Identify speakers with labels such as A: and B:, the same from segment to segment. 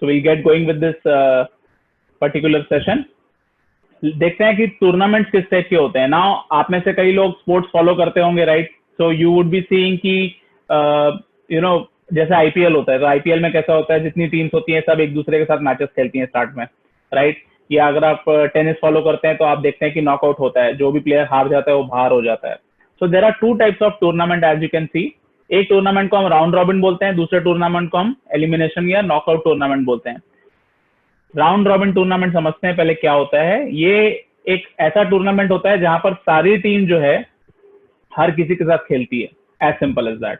A: So we'll get going with this particular session. देखते हैं कि टूर्नामेंट्स किस टाइप के होते हैं. नाउ आप में से कई लोग स्पोर्ट्स फॉलो करते होंगे, right? So you would be seeing कि यू नो जैसे आईपीएल होता है, तो आईपीएल में कैसा होता है, जितनी टीम्स होती हैं सब एक दूसरे के साथ मैचेस खेलती हैं स्टार्ट में, राइट? या अगर आप टेनिस फॉलो करते हैं तो आप देखते हैं कि नॉकआउट होता है, जो भी प्लेयर हार जाता है वो बाहर हो जाता है. So there are two types of tournament as you can see. एक टूर्नामेंट को हम राउंड रॉबिन बोलते हैं, दूसरे टूर्नामेंट को हम एलिमिनेशन या नॉकआउट टूर्नामेंट बोलते हैं. राउंड रॉबिन टूर्नामेंट समझते हैं पहले क्या होता है. ये एक ऐसा टूर्नामेंट होता है जहां पर सारी टीम जो है हर किसी के साथ खेलती है, एज सिंपल एज दैट.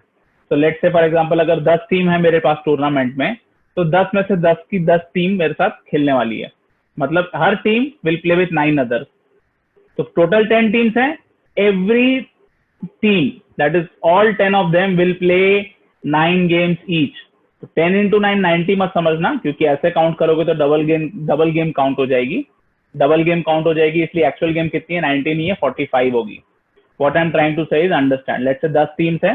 A: तो लेट्स से फॉर एग्जांपल अगर 10 टीम है मेरे पास टूर्नामेंट में, तो 10 में से 10 की 10 टीम मेरे साथ खेलने वाली है. मतलब हर team will play with 9 others. तो टोटल 10 टीम्स हैं. Every team, that is all 10 of them will play 9 games each. तो 10 into 9 90 मत समझना, क्योंकि ऐसे काउंट करोगे तो डबल गेम काउंट हो जाएगी. डबल गेम काउंट हो जाएगी, इसलिए एक्चुअल गेम कितनी है? 90 नहीं है, 45 होगी. What I am trying to say is understand. Let's say 10 teams है,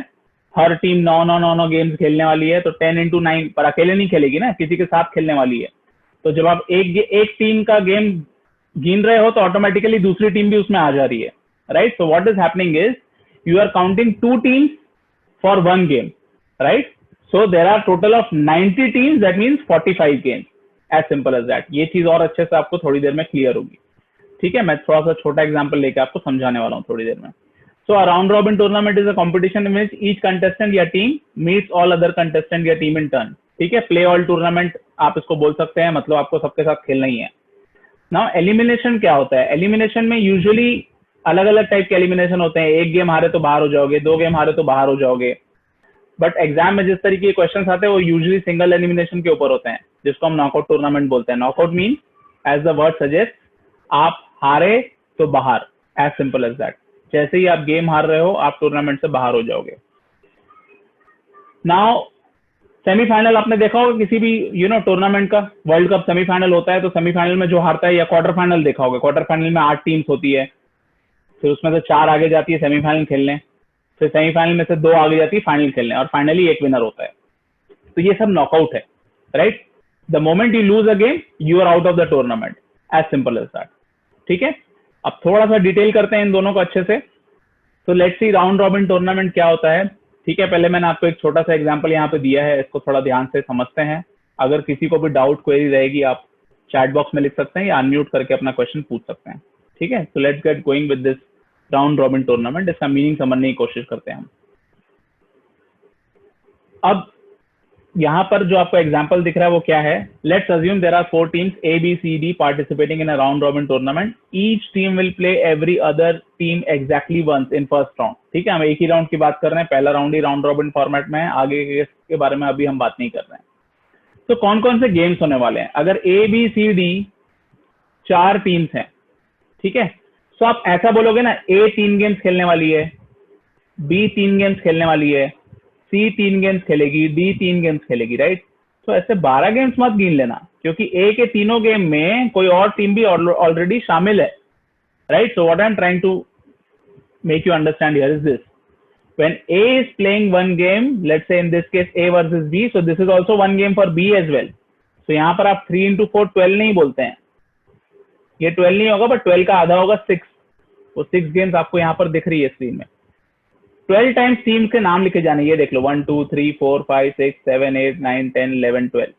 A: हर टीम 9 गेम्स खेलने वाली है. तो 10 into 9 पर अकेले नहीं खेलेगी ना, किसी के साथ खेलने वाली है. तो जब आप एक टीम का गेम गिन रहे हो तो ऑटोमेटिकली दूसरी टीम भी उसमें आ जा रही है, right? So what is happening is you are counting 2 teams for 1 game, right? So there are total of 90 teams, that means 45 games, as simple as that. ये चीज और अच्छे से आपको थोड़ी देर में क्लियर होगी, ठीक है? मैं थोड़ा सा छोटा एग्जांपल लेके आपको समझाने वाला हूँ थोड़ी देर में. So a round robin tournament is a competition in which each contestant या team meets all other contestant या team in turn. ठीक है? Play all tournament आप इसको बोल सकते हैं, मतलब आपको सबके साथ खेलना ही है. Now elimination क्या होता है? Elimination में usually अलग अलग टाइप के एलिमिनेशन होते हैं. एक गेम हारे तो बाहर हो जाओगे, 2 गेम हारे तो बाहर हो जाओगे. बट एग्जाम में जिस तरीके के क्वेश्चंस आते हैं वो यूजुअली सिंगल एलिमिनेशन के ऊपर होते हैं, जिसको हम नॉकआउट टूर्नामेंट बोलते हैं. Knockout mean as the word suggest, आप हारे तो बाहर, एज सिंपल एज दैट. जैसे ही आप गेम हार रहे हो आप टूर्नामेंट से बाहर हो जाओगे. नाउ सेमीफाइनल आपने देखा होगा किसी भी टूर्नामेंट का. वर्ल्ड कप सेमीफाइनल होता है तो सेमीफाइनल में जो हारता है, या क्वार्टर फाइनल देखा होगा. क्वार्टर फाइनल में 8 टीम्स होती है, फिर उसमें से 4 आगे जाती है सेमीफाइनल खेलने, फिर सेमीफाइनल में से 2 आगे जाती है फाइनल खेलने, और फाइनली एक विनर होता है. तो ये सब नॉकआउट है, right? The moment you lose a game you are out of the tournament, as simple as that. ठीक है? अब थोड़ा सा डिटेल करते हैं इन दोनों को अच्छे से. तो let's see round robin tournament क्या होता है. ठीक है, पहले मैंने आपको एक छोटा सा एग्जांपल यहाँ पे दिया है, इसको थोड़ा ध्यान से समझते हैं. अगर किसी को भी डाउट क्वेरी रहेगी आप चैट बॉक्स में लिख सकते हैं या अनम्यूट करके अपना क्वेश्चन पूछ सकते हैं. ठीक है? तो let's get going with this round robin tournament. इसका मीनिंग समझने की कोशिश करते हैं हम. अब यहाँ पर जो आपको एग्जांपल दिख रहा है वो क्या है. Let's assume there are 4 teams A, B, C, D participating in a round robin tournament. Each team will play every other team exactly once in first round. ठीक है, हम एक ही राउंड की बात कर रहे हैं. पहला राउंड ही राउंड रॉबिन फॉर्मेट में है, आगे के बारे में अभी हम बात नहीं कर रहे हैं. तो कौन कौन से गेम्स होने वाले हैं? अगर A, B, C, D 4 teams हैं, ठीक है, तो आप ऐसा बोलोगे ना, A 3 गेम्स खेलने वाली है, B 3 गेम्स खेलने वाली है, C 3 गेम्स खेलेगी, D 3 गेम्स खेलेगी, राइट? तो ऐसे 12 गेम्स मत गिन लेना, क्योंकि A के तीनों गेम में कोई और टीम भी ऑलरेडी शामिल है, right? So what I am trying to make you understand here is this. When A is playing one game, let's say in this case A versus B, so this is also one game for B as well. So यहाँ पर आप 3 into 4 12 नहीं बोलते हैं, ये 12 नहीं होगा, but 12 का आधा होगा 6. वो 6 गेम्स आपको यहाँ पर दिख रही है स्क्रीन में. 12 टाइम्स टीम के नाम लिखे जाने, ये देख लो 1 2 3 4 5 6 7 8 9 10 11 12,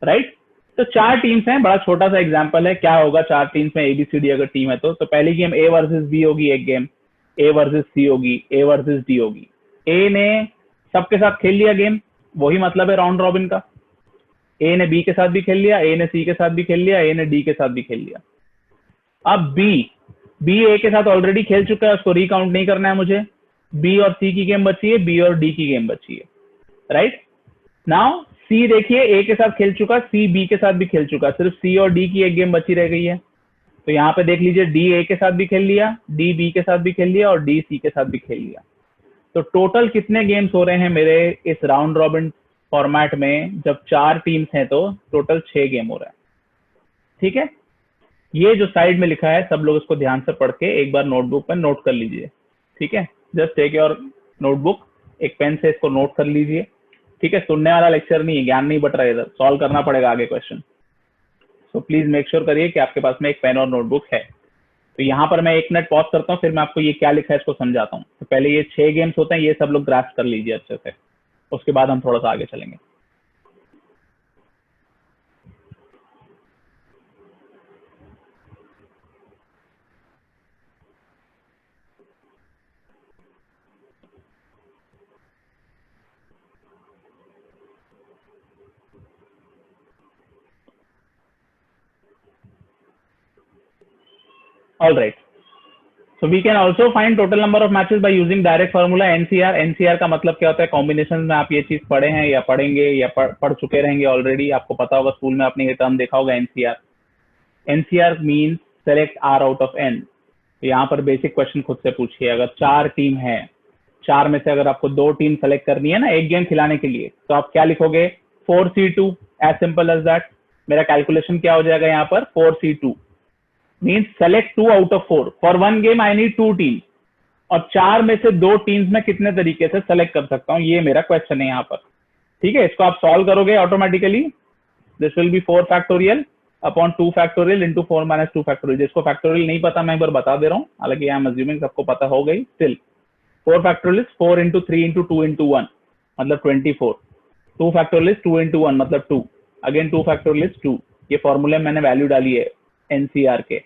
A: राइट? तो 4 टीम्स हैं. बड़ा छोटा सा एग्जांपल है. क्या होगा 4 टीम्स में ABCD अगर टीम है तो पहली गेम A वर्सेस B होगी, एक गेम A वर्सेस C होगी, A वर्सेस D होगी. A ने सबके साथ खेल लिया गेम, वही मतलब है राउंड रॉबिन का. A ने B के साथ भी खेल लिया, A ने C के साथ भी खेल लिया, A ने D के साथ भी खेल लिया. अब B A के साथ ऑलरेडी खेल चुका है, उसको रिकाउंट नहीं करना है मुझे. B और C की गेम बची है, B और D की गेम बची है, राइट? नाउ C देखिए A के साथ खेल चुका, C B के साथ भी खेल चुका, सिर्फ C और D की एक गेम बची रह गई है. तो यहाँ पे देख लीजिए, D A के साथ भी खेल लिया, D B के साथ भी खेल लिया और D C के साथ भी खेल लिया. तो टोटल कितने गेम्स हो रहे हैं मेरे इस राउंड रॉबिन फॉर्मेट में? जब 4 टीम्स हैं तो टोटल 6 गेम हो रहा है. ठीक है, ये जो साइड में लिखा है सब लोग इसको ध्यान से पढ़ के एक बार नोटबुक पर नोट कर लीजिए. ठीक है, जस्ट टेक योर नोटबुक, एक पेन से इसको नोट कर लीजिए. ठीक है, सुनने वाला लेक्चर नहीं है, ज्ञान नहीं बट रहा है, इधर सॉल्व करना पड़ेगा आगे question. So please make sure करिए कि आपके पास में एक पेन और नोटबुक है। तो यहाँ पर मैं 1 मिनट पॉज करता हूँ, फिर मैं आपको ये क्या लिखा है इसको समझाता हूँ। तो पहले ये 6 गेम्स होते हैं, ये सब लोग ग्रास्प कर लीजिए अच्छे से, उसके बाद हम थोड़ा सा आगे चलेंगे। All right. So we can also find total number of matches by using direct formula NCR. NCR का मतलब क्या होता है? कॉम्बिनेशन में आप ये चीज पढ़े हैं या पढ़ेंगे या पढ़ चुके रहेंगे ऑलरेडी, आपको पता होगा, स्कूल में आपने ये टर्म देखा होगा NCR। NCR means select R out of N। यहाँ पर बेसिक क्वेश्चन खुद से पूछिए, अगर 4 टीम है, 4 में से अगर आपको 2 टीम सेलेक्ट करनी है ना एक गेम खिलाने के लिए, तो आप क्या लिखोगे? 4C2, as simple as that. मेरा कैलकुलेशन क्या हो जाएगा यहाँ पर? 4C2 means select 2 out of 4। For 1 game I need 2 team, और 4 में से 2 टीम्स में कितने तरीके से सेलेक्ट कर सकता हूँ, ये मेरा क्वेश्चन है यहाँ पर। ठीक है, इसको आप सॉल्व करोगे automatically. This will be 4 factorial upon 2 factorial into 4 minus 2 factorial. जिसको फैक्टोरियल नहीं पता मैं एक बार बता दे रहा हूँ, हालांकि आई एम अज्यूमिंग सबको पता हो गई। Still 4 factorial 4 into 3 into 2 into 1 मतलब 24। 2 फैक्टोरियल 2 इंटू 1 मतलब 2, अगेन 2 फैक्टोरियल 2। ये फॉर्मूले में मैंने वैल्यू डाली है एनसीआर के।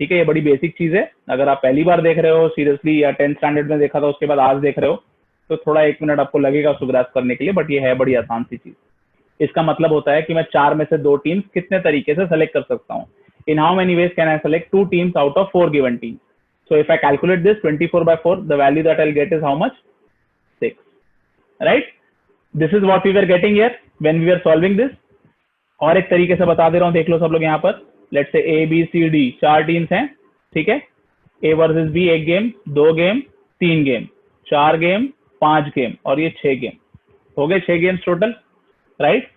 A: ठीक है, ये बड़ी बेसिक चीज है। अगर आप पहली बार देख रहे हो सीरियसली, या 10th स्टैंडर्ड में देखा था उसके बाद आज देख रहे हो, तो थोड़ा 1 मिनट आपको लगेगा उसको ग्रास्प करने के लिए, बट ये है बड़ी आसान सी चीज। इसका मतलब होता है कि मैं 4 में से 2 टीम्स कितने तरीके से सेलेक्ट कर सकता हूँ। In how many ways can I select 2 teams out of 4 given team? So if I calculate this 24/4, the value that I will get is how much? 6, right? This is what we were getting here when we are solving this. और एक तरीके से बता दे रहा हूँ, देख लो सब लोग यहाँ पर। Let's say A B C D 4 teams हैं, ठीक है। A versus B 1 game, 2 game, 3 game, 4 game, 5 game, और ये 6 गेम हो गए। 6 गेम्स टोटल, राइट?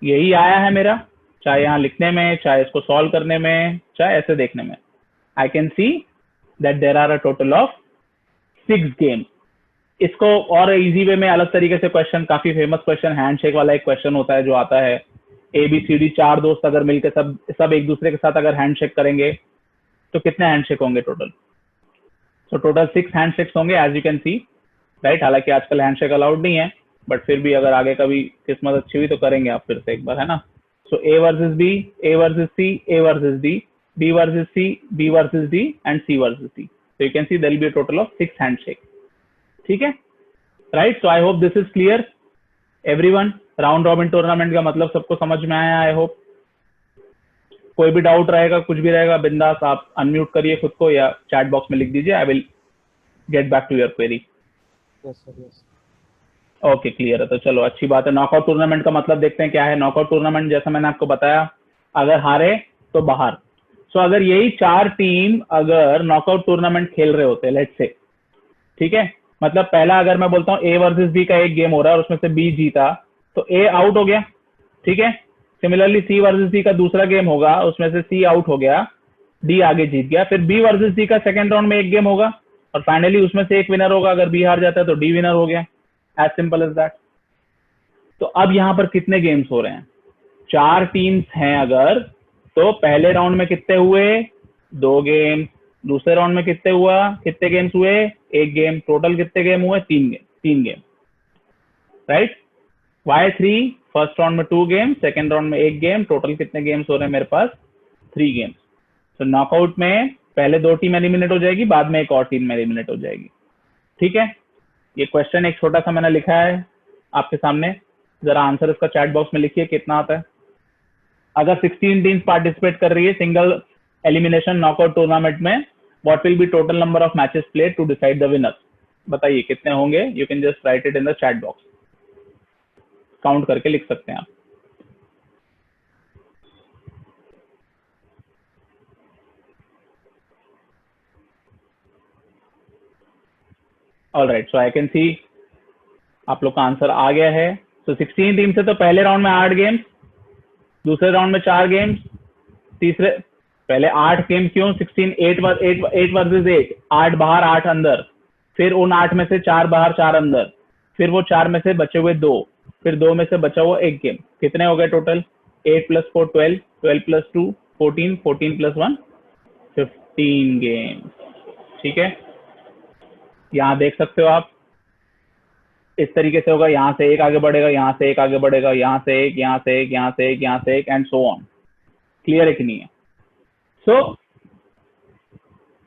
A: यही आया है मेरा, चाहे यहाँ लिखने में, चाहे इसको सॉल्व करने में, चाहे ऐसे देखने में। I can see that there are a total of 6 games. इसको और इजी वे में अलग तरीके से क्वेश्चन, काफी फेमस क्वेश्चन, हैंडशेक वाला एक क्वेश्चन होता है जो आता है। ABCD 4 दोस्त अगर मिलकर सब एक दूसरे के साथ अगर हैंडशेक करेंगे तो कितने हैंडशेक होंगे टोटल? सो टोटल 6 हैंडशेक्स होंगे as you can see, right? हालांकि आजकल हैंडशेक अलाउड नहीं है, बट फिर भी अगर आगे कभी किस्मत अच्छी हुई तो करेंगे आप फिर से एक बार, है ना? सो A versus B, A versus C, A versus D, B versus C, B versus D and C versus D। So you can see there will be a total of 6 handshake। ठीक है, right? So I hope this is clear everyone. Round robin tournament का मतलब सबको समझ में आया, I hope. कोई भी डाउट रहेगा, कुछ भी रहेगा, बिंदास आप अनम्यूट करिए खुद को या चैट बॉक्स में लिख दीजिए। I will get back to your query. Okay, clear है। तो चलो, अच्छी बात है। नॉकआउट टूर्नामेंट का मतलब देखते हैं क्या है। नॉकआउट टूर्नामेंट जैसा मैंने आपको बताया, अगर हारे तो बाहर। सो अगर यही 4 टीम अगर नॉकआउट टूर्नामेंट खेल रहे होते, लेट्स से, ठीक है, मतलब पहला अगर मैं बोलता हूँ A वर्सेस B का एक गेम हो रहा है और उसमें से B जीता तो A आउट हो गया, ठीक है। सिमिलरली C वर्सेस D का दूसरा गेम होगा, उसमें से C आउट हो गया, D आगे जीत गया। फिर B वर्सेस D का सेकंड राउंड में एक गेम होगा और फाइनली उसमें से एक विनर होगा। अगर B हार जाता है तो D विनर हो गया, एज सिंपल एज दैट। तो अब यहाँ पर कितने गेम्स हो रहे हैं? 4 टीम्स हैं अगर, तो पहले राउंड में कितने हुए? 2 गेम। दूसरे राउंड में कितने गेम्स हुए? 1 गेम। टोटल कितने गेम हुए? 3 game, right? Why 3? First round में 2 गेम, सेकेंड राउंड में 1 गेम, टोटल कितने गेम्स हो रहे हैं मेरे पास? 3 गेम्स। तो नॉकआउट में पहले 2 टीम एलिमिनेट हो जाएगी, बाद में एक और टीम एलिमिनेट हो जाएगी, ठीक है। ये क्वेश्चन एक छोटा सा मैंने लिखा है आपके सामने, जरा आंसर इसका चैट बॉक्स में लिखिए कितना आता है। अगर 16 टीम्स पार्टिसिपेट कर रही है सिंगल एलिमिनेशन नॉकआउट टूर्नामेंट में, what will be total number of matches played to decide the winner? बताइए कितने होंगे? You can just write it in the chat box, count करके लिख सकते हैं आप। ऑलराइट, सो आई कैन सी आप लोग का आंसर आ गया है। तो 16 टीम से तो पहले राउंड में 8 गेम्स, दूसरे राउंड में 4 गेम्स, तीसरे पहले 8 गेम क्यों? 16 8 वर्सेस 8, 8 बाहर 8 अंदर, फिर उन 8 में से 4 बाहर 4 अंदर, फिर वो 4 में से बचे हुए 2, फिर 2 में से बचा हुआ एक गेम। कितने हो गए टोटल? 8 + 4 12, 12 + 2 14, 14 + 1 15 गेम्स। ठीक है, यहाँ देख सकते हो आप, इस तरीके से होगा, यहाँ से एक आगे बढ़ेगा, यहाँ से एक आगे बढ़ेगा, यहाँ से एक, यहाँ से एक, यहाँ से एक, यहाँ से एक, एंड सो ऑन। क्लियर है कि नहीं है? सो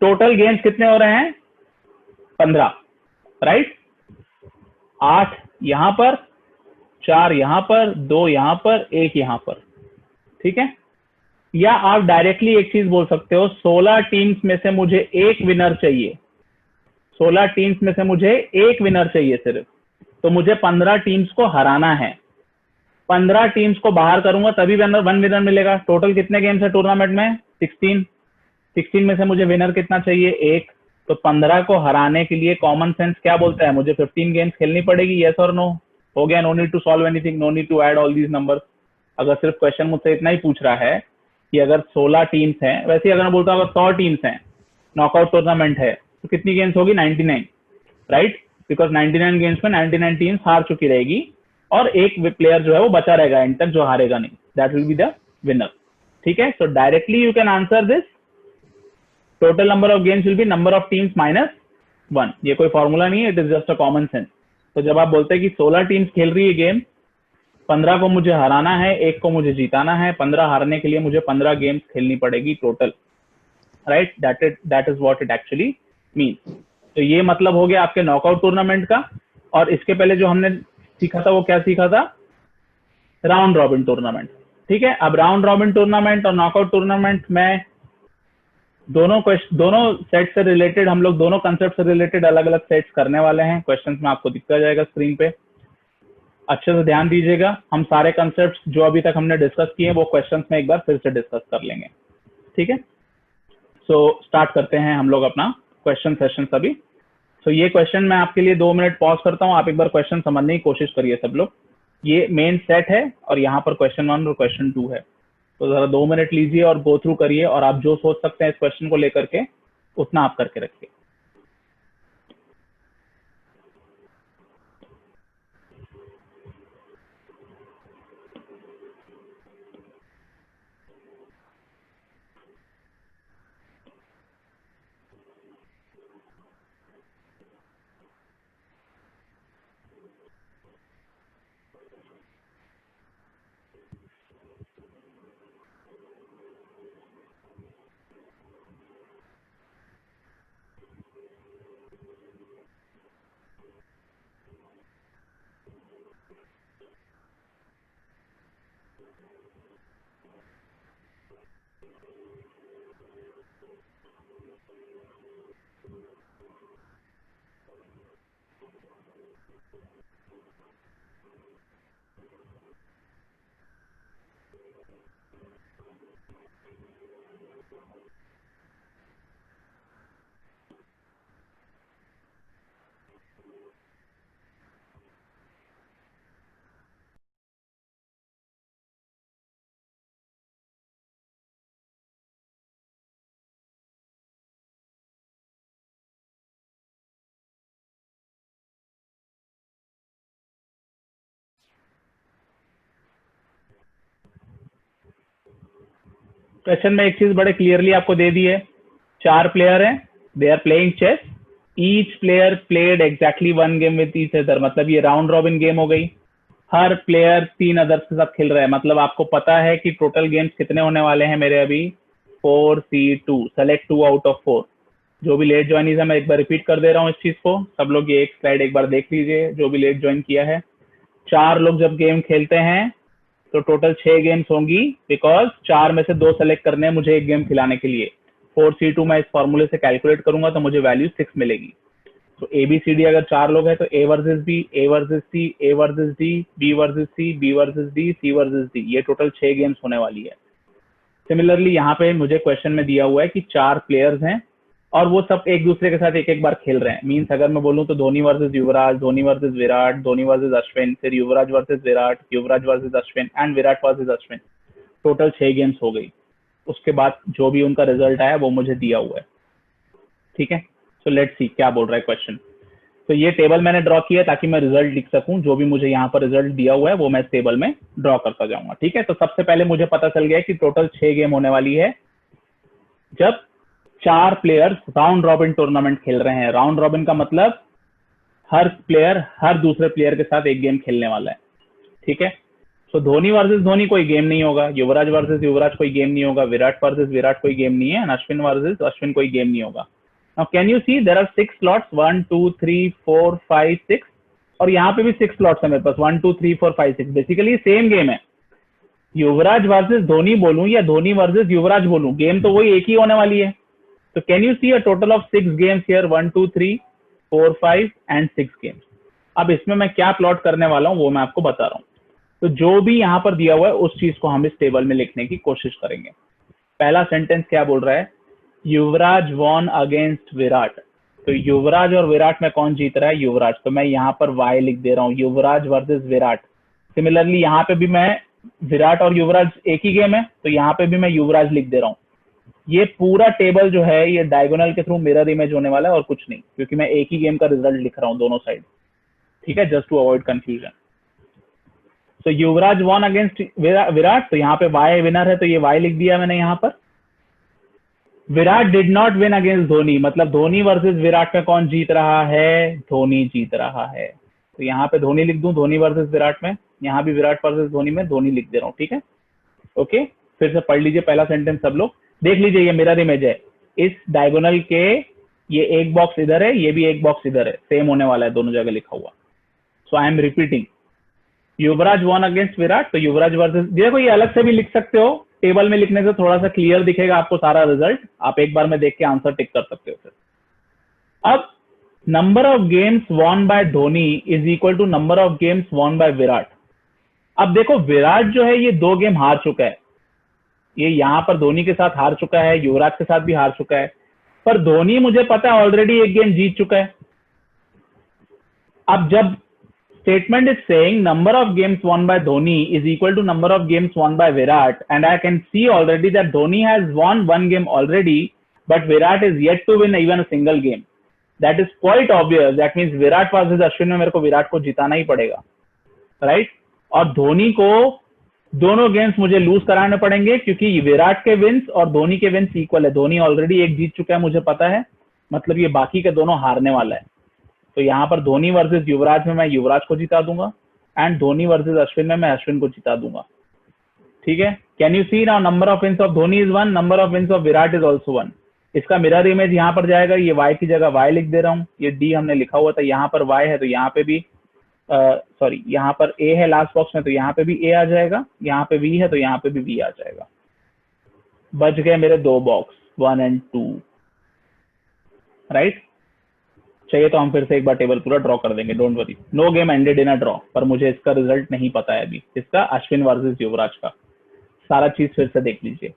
A: टोटल गेम्स कितने हो रहे हैं? 15, राइट? 8 यहाँ पर, 4 यहाँ पर, 2 यहाँ पर, 1 यहाँ पर। ठीक है, या आप डायरेक्टली एक चीज बोल सकते हो, 16 टीम्स में से मुझे एक विनर चाहिए। 16 टीम्स में से मुझे एक विनर चाहिए सिर्फ, तो मुझे 15 टीम्स को हराना है। 15 टीम्स को बाहर करूंगा तभी वन विनर मिलेगा। टोटल कितने गेम्स है टूर्नामेंट में? 16। 16 में से मुझे विनर कितना चाहिए? एक। तो 15 को हराने के लिए कॉमन सेंस क्या बोलता है? मुझे 15 गेम्स खेलनी पड़ेगी। यस और नो? हो गया। No need to solve anything, no need to add all these numbers. अगर सिर्फ क्वेश्चन मुझसे इतना ही पूछ रहा है कि अगर 16 टीम्स हैं, वैसे ही अगर मैं बोलता हूँ अगर 100 टीम्स हैं, नॉकआउट टूर्नामेंट है, तो कितनी गेम्स होगी? 99, राइट? बिकॉज 99 गेम्स में 99 टीम्स हार चुकी रहेगी और एक प्लेयर जो है वो बचा रहेगा एंड तक, जो हारेगा नहीं। That will be the winner. ठीक है, सो directly you can answer this, total number of games will be number of teams -1। ये कोई फॉर्मूला नहीं है, it is just a common sense. तो जब आप बोलते हैं कि 16 टीम्स खेल रही है गेम, 15 को मुझे हराना है, एक को मुझे जीताना है, 15 हारने के लिए मुझे 15 गेम्स खेलनी पड़ेगी total, right? That is what it actually means. तो ये मतलब हो गया आपके नॉकआउट टूर्नामेंट का। और इसके पहले जो हमने सीखा था वो क्या सीखा था? Round robin tournament. ठीक है, अब राउंड रॉबिन टूर्नामेंट और नॉकआउट टूर्नामेंट में दोनों सेट से रिलेटेड, हम लोग दोनों कंसेप्ट से रिलेटेड अलग अलग सेट्स करने वाले हैं। क्वेश्चंस में आपको दिखता जाएगा स्क्रीन पे, अच्छे से ध्यान दीजिएगा। हम सारे कंसेप्ट जो अभी तक हमने डिस्कस किए वो क्वेश्चंस में एक बार फिर से डिस्कस कर लेंगे। ठीक है, सो स्टार्ट करते हैं हम लोग अपना क्वेश्चन सेशन सभी। तो ये क्वेश्चन मैं आपके लिए 2 मिनट पॉज करता हूँ, आप एक बार क्वेश्चन समझने की कोशिश करिए सब लोग। ये मेन सेट है और यहाँ पर क्वेश्चन 1 और क्वेश्चन 2 है। तो जरा 2 मिनट लीजिए और गो थ्रू करिए, और आप जो सोच सकते हैं इस क्वेश्चन को लेकर के उतना आप करके रखिए। क्वेश्चन में एक चीज बड़े क्लियरली आपको दे दी है। 4 प्लेयर हैं, they are playing chess, each player played exactly 1 game with each other. मतलब ये राउंड रॉबिन गेम हो गई, हर प्लेयर 3 अदर्स के साथ खेल रहा है। मतलब आपको पता है कि टोटल गेम्स कितने होने वाले हैं मेरे अभी? 4C2, select 2 out of 4। जो भी लेट ज्वाइनिंग है, मैं एक बार रिपीट कर दे रहा हूँ इस चीज को, सब लोग ये एक स्लाइड एक बार देख लीजिए। जो भी लेट ज्वाइन किया है, 4 लोग जब गेम खेलते हैं तो टोटल 6 गेम्स होंगी, बिकॉज 4 में से 2 सेलेक्ट करने हैं मुझे एक गेम खिलाने के लिए। 4C2 मैं इस फॉर्मूले से कैलकुलेट करूंगा तो मुझे वैल्यू 6 मिलेगी। तो ABCD अगर 4 लोग हैं तो A versus B, A versus C, A versus D, B versus C, B versus D, C versus D, ये टोटल 6 गेम्स होने वाली है। सिमिलरली यहाँ पे मुझे क्वेश्चन में दिया हुआ है कि 4 प्लेयर्स हैं और वो सब एक दूसरे के साथ एक एक बार खेल रहे हैं। मीन्स अगर मैं बोलूँ तो Dhoni versus Yuvraj, Dhoni versus Virat, Dhoni versus Ashwin, फिर Yuvraj versus Virat, Yuvraj versus Ashwin and Virat versus Ashwin. Total 6 games हो गई। उसके बाद जो भी उनका रिजल्ट आया वो मुझे दिया हुआ है। ठीक है, सो लेट्स सी क्या बोल रहा है क्वेश्चन। तो ये टेबल मैंने ड्रॉ किया ताकि मैं रिजल्ट लिख सकूं, जो भी मुझे यहाँ पर रिजल्ट दिया हुआ है वो मैं इस टेबल में ड्रॉ करता जाऊंगा। ठीक है, तो सबसे पहले मुझे पता चल गया कि टोटल 6 गेम होने वाली है जब 4 प्लेयर्स राउंड रॉबिन टूर्नामेंट खेल रहे हैं। राउंड रॉबिन का मतलब हर प्लेयर हर दूसरे प्लेयर के साथ एक गेम खेलने वाला है। ठीक है, तो धोनी वर्सेस धोनी कोई गेम नहीं होगा, युवराज वर्सेस युवराज कोई गेम नहीं होगा, विराट वर्सेस विराट कोई गेम नहीं है, एंड अश्विन वर्सेस अश्विन कोई गेम नहीं होगा। Now can you see there are 6 slots 1 2 3 4 5 6 और यहाँ पे भी 6 slots है मेरे पास 1 2 3 4 5 6। बेसिकली सेम गेम है, युवराज वर्सेस धोनी बोलूं या धोनी वर्सेस युवराज बोलूं, गेम तो वही एक ही होने वाली है। तो can you see a total of 6 games here 1 2 3 4 5 and 6 games. अब इसमें मैं क्या प्लॉट करने वाला हूं वो मैं आपको बता रहा हूं। तो जो भी यहाँ पर दिया हुआ है उस चीज को हम इस टेबल में लिखने की कोशिश करेंगे। पहला सेंटेंस क्या बोल रहा है, युवराज वॉन अगेंस्ट विराट। तो युवराज और विराट में कौन जीत रहा है, युवराज। तो मैं यहाँ पर वाई लिख दे रहा हूँ, युवराज वर्सेस विराट। सिमिलरली यहाँ पे भी मैं विराट और युवराज एक ही गेम है तो यहाँ पे भी मैं युवराज लिख दे रहा हूँ। ये पूरा टेबल जो है ये डायगोनल के थ्रू मिरर इमेज होने वाला है और कुछ नहीं, क्योंकि मैं एक ही गेम का रिजल्ट लिख रहा हूँ दोनों साइड। ठीक है, जस्ट टू अवॉइड कंफ्यूजन। तो युवराज वॉन अगेंस्ट विराट, तो यहाँ पे वाई विनर है तो ये वाई लिख दिया मैंने यहाँ पर। Virat did not win against Dhoni, मतलब धोनी वर्सेस विराट में कौन जीत रहा है, धोनी जीत रहा है। तो यहाँ पे धोनी लिख दूं, धोनी वर्सेस विराट में, यहाँ भी विराट वर्सेस धोनी में धोनी लिख दे रहा हूँ। ठीक है, ओके, फिर से पढ़ लीजिए पहला सेंटेंस सब लोग, देख लीजिए ये मिरर इमेज है। इस डायगोनल के ये एक बॉक्स इधर है, ये भी एक बॉक्स इधर है, सेम होने वाला है दोनों जगह लिखा हुआ। So I am repeating, Yuvraj won against Virat, तो युवराज वर्सेस, देखो ये अलग से भी लिख सकते हो, टेबल में लिखने से थोड़ा सा क्लियर दिखेगा आपको सारा रिजल्ट, आप एक बार में देख के आंसर टिक कर सकते हो फिर। अब number of games won by Dhoni is equal to number of games won by Virat. अब देखो विराट जो है ये 2 गेम हार चुका है, ये यहां पर धोनी के साथ हार चुका है, युवराज के साथ भी हार चुका है, पर धोनी मुझे पता है ऑलरेडी एक गेम जीत चुका है। अब जब statement is saying number of games won by Dhoni is equal to number of games won by Virat, and I can see already that Dhoni has won 1 game already, but Virat is yet to win even a single game. That is quite obvious. That means Virat versus Ashwin में मेरे को विराट को जिताना ही पड़ेगा, right? और धोनी को दोनों games मुझे loose कराने पड़ेंगे क्योंकि विराट के विंस और धोनी के विंस इक्वल है। धोनी ऑलरेडी एक जीत चुका है मुझे पता है, मतलब ये बाकी के दोनों हारने वाला है। तो यहाँ पर धोनी वर्सेस युवराज में मैं युवराज को जिता दूंगा एंड धोनी वर्सेस अश्विन में मैं अश्विन को जिता दूंगा। ठीक है, can you see now number of wins of Dhoni is 1, number of wins of Virat is also 1। इसका मिरर इमेज यहाँ पर जाएगा, ये y की जगह y लिख दे रहा हूँ, ये d हमने लिखा हुआ था, यहाँ पर y है तो यहाँ पे भी सॉरी यहाँ पर a है लास्ट बॉक्स में तो यहाँ पे भी a आ जाएगा, यहाँ पे v है तो यहाँ पे भी v आ जाएगा। बच गए मेरे 2 बॉक्स 1 and 2, राइट। चाहिए तो हम फिर से एक बार टेबल पूरा ड्रॉ कर देंगे, don't worry. No game ended in a draw, पर मुझे इसका रिजल्ट नहीं पता है अभी, इसका अश्विन वर्सेस युवराज का। सारा चीज फिर से देख लीजिए।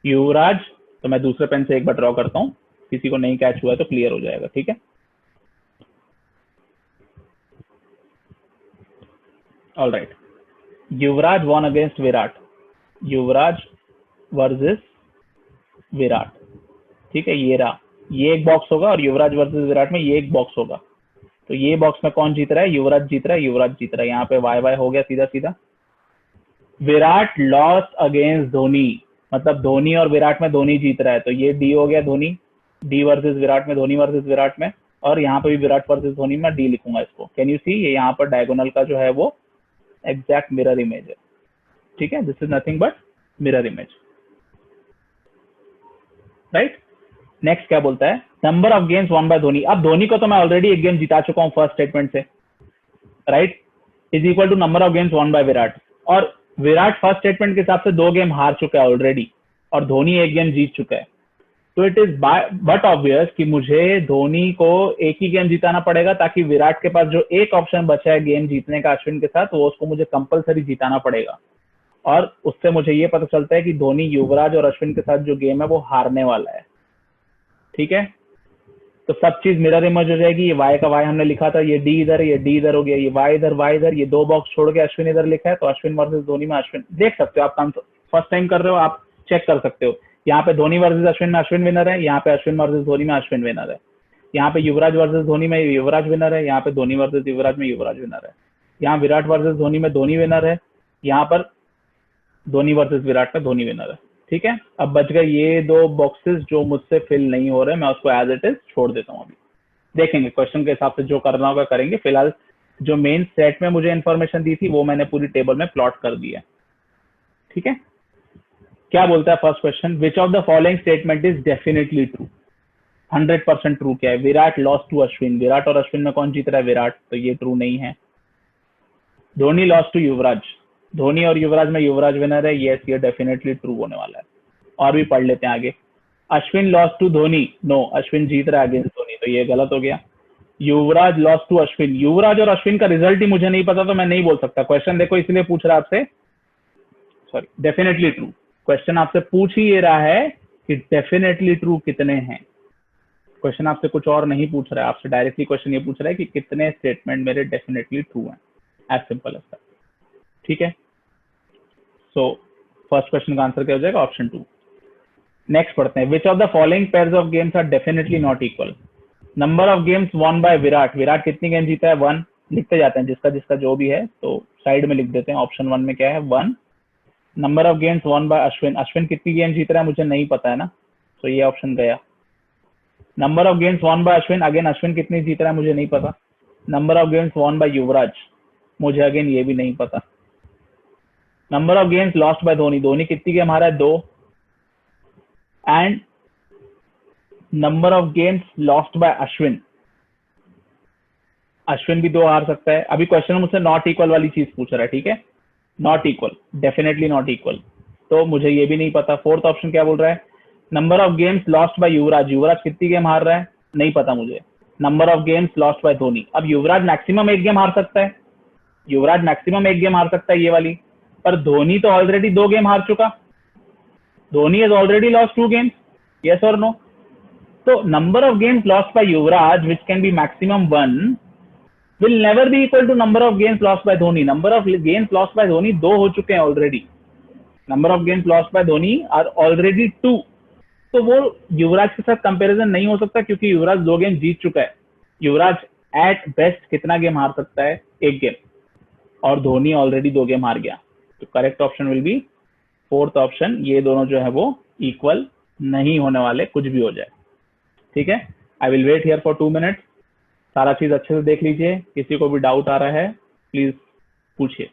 A: युवराज, तो मैं दूसरे पेन से एक बार ड्रॉ करता हूँ, किसी को नहीं कैच हुआ है तो क्लियर हो जाएगा। ठीक है, ऑल राइट। युवराज won against Virat, Yuvraj versus Virat. ठीक है, ये रहा, ये एक बॉक्स होगा और युवराज वर्सेस विराट में ये एक बॉक्स होगा। तो ये बॉक्स में कौन जीत रहा है, युवराज जीत रहा है, युवराज जीत रहा है। यहाँ पे वाई वाई हो गया सीधा सीधा। विराट लॉस अगेंस्ट धोनी, मतलब धोनी और विराट में धोनी जीत रहा है, तो ये डी हो गया धोनी, डी वर्सेस विराट में, धोनी वर्सेस विराट में, और यहाँ पे भी विराट वर्सेस धोनी में डी लिखूंगा इसको। कैन यू सी, ये यहाँ पर डायगोनल का जो है वो एग्जैक्ट मिरर इमेज है। ठीक है, this is nothing but mirror image, right. Next क्या बोलता है, number of games won by Dhoni. अब धोनी को तो मैं ऑलरेडी एक गेम जिता चुका हूं फर्स्ट स्टेटमेंट से, right, is equal to number of games won by Virat. और विराट फर्स्ट स्टेटमेंट के हिसाब से 2 गेम हार चुका है ऑलरेडी और धोनी एक गेम जीत चुका है। तो इट इज बट ऑब्वियस कि मुझे धोनी को एक ही गेम जिताना पड़ेगा ताकि विराट के पास जो एक ऑप्शन बचा है गेम जीतने का अश्विन के साथ, वो उसको मुझे कंपलसरी जिताना पड़ेगा। और उससे मुझे ये पता चलता है कि धोनी युवराज और अश्विन के साथ जो गेम है वो हारने वाला है। ठीक है, तो सब चीज मिरर इमेज हो जाएगी। ये y का y हमने लिखा था, ये d इधर, ये d इधर हो गया, ये y इधर, ये 2 बॉक्स छोड़ के अश्विन इधर लिखा है, तो अश्विन वर्सेस धोनी में अश्विन। देख सकते हो आप, काम फर्स्ट टाइम कर रहे हो आप चेक कर सकते हो। यहाँ पे धोनी वर्सेस अश्विन में अश्विन विनर है, यहाँ पे अश्विन वर्सेस धोनी में अश्विन विनर है। यहाँ पे युवराज वर्सेस धोनी में युवराज विनर है, यहाँ पे धोनी वर्सेस युवराज में युवराज विनर है, यहाँ विराट वर्सेस धोनी में धोनी विनर है, यहाँ पर धोनी वर्सेस विराट में धोनी विनर है। ठीक है, अब बच गए ये दो बॉक्सेस जो मुझसे फिल नहीं हो रहे, मैं उसको एज इट इज छोड़ देता हूँ। अभी देखेंगे क्वेश्चन के हिसाब से जो करना होगा करेंगे। फिलहाल जो मेन सेट में मुझे इन्फॉर्मेशन दी थी वो मैंने पूरी टेबल में प्लॉट कर दी है। ठीक है, क्या बोलता है first question, which of the following statement is definitely true. 100% true क्या है, विराट लॉस टू अश्विन, विराट और अश्विन में कौन जीत रहा है, विराट, तो ये ट्रू नहीं है। धोनी लॉस टू युवराज, धोनी और युवराज में युवराज विनर है, यस ये डेफिनेटली ट्रू होने वाला है। और भी पढ़ लेते हैं आगे। Ashwin loss to Dhoni, no Ashwin जीत रहा है अगेंस्ट धोनी, तो ये गलत हो गया। युवराज लॉस टू अश्विन, युवराज और अश्विन का रिजल्ट ही मुझे नहीं पता तो मैं नहीं बोल सकता। क्वेश्चन देखो इसलिए पूछ रहा है आपसे, सॉरी डेफिनेटली ट्रू, क्वेश्चन आपसे पूछ ही ये रहा है कि डेफिनेटली ट्रू कितने हैं। क्वेश्चन आपसे कुछ और नहीं पूछ रहा है, आपसे डायरेक्टली क्वेश्चन ये पूछ रहा है कि कितने स्टेटमेंट मेरे डेफिनेटली ट्रू हैं, एज सिंपल एज दैट। ठीक है, सो फर्स्ट क्वेश्चन का आंसर क्या हो जाएगा, ऑप्शन 2। नेक्स्ट पढ़ते हैं, which of the following pairs of games are definitely not equal. Number of games won by Virat, Virat कितनी गेम जीता है, 1, लिखते जाते हैं जिसका जिसका जो भी है, तो साइड में लिख देते हैं। ऑप्शन 1 में क्या है, 1। Number of games won by Ashwin, Ashwin कितनी गेम जीत रहा है मुझे नहीं पता है ना, तो ये ऑप्शन गया। Number of games won by Ashwin, again Ashwin कितनी जीत रहा है मुझे नहीं पता। Number of games won by Yuvraj, मुझे अगेन ये भी नहीं पता। Number of games lost by Dhoni, Dhoni कितनी गेम हारा है, 2। And number of games lost by Ashwin, Ashwin भी 2 हार सकता है। अभी क्वेश्चन मुझसे नॉट इक्वल वाली चीज पूछ रहा है, ठीक है, not equal, definitely not equal, तो मुझे ये भी नहीं पता। फोर्थ ऑप्शन क्या बोल रहा है, number of games lost by Yuvraj, Yuvraj कितनी गेम हार रहा है नहीं पता मुझे। Number of games lost by Dhoni, अब युवराज मैक्सिमम 1 गेम हार सकता है, युवराज मैक्सिमम 1 गेम हार सकता है ये वाली, पर धोनी तो ऑलरेडी 2 गेम हार चुका, Dhoni has already lost 2 games, yes और नो। तो number of games lost by Yuvraj which can be maximum 1 will never be equal to number of games lost by Dhoni. Number of games lost by Dhoni 2 हो चुके हैं already, number of games lost by Dhoni are already 2, तो वो युवराज के साथ comparison नहीं हो सकता क्योंकि युवराज 2 गेम जीत चुका है। युवराज एट बेस्ट कितना गेम हार सकता है, 1 गेम, और धोनी ऑलरेडी 2 गेम हार गया, तो correct option will be fourth option. ये दोनों जो है वो इक्वल नहीं होने वाले, कुछ भी हो जाए। ठीक है, I will wait here for 2 minutes, सारा चीज अच्छे से देख लीजिए, किसी को भी डाउट आ रहा है प्लीज पूछिए।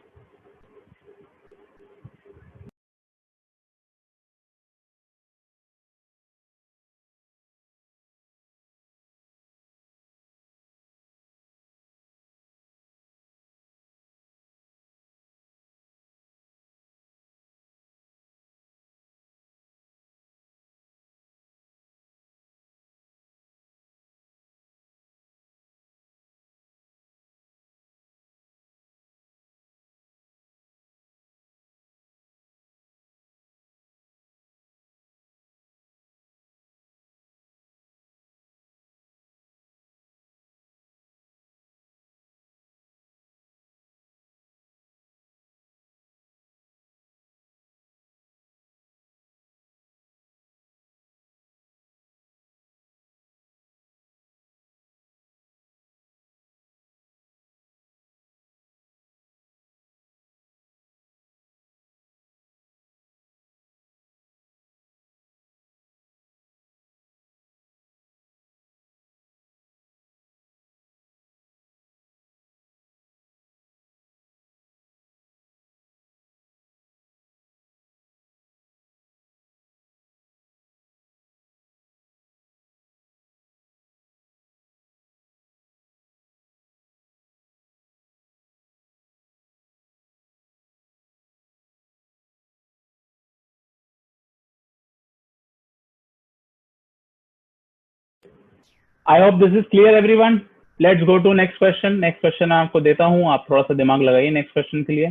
A: I hope this is clear everyone. Let's go to next question. Next question मैं आपको देता हूं, आप थोड़ा सा दिमाग लगाइए नेक्स्ट क्वेश्चन के लिए।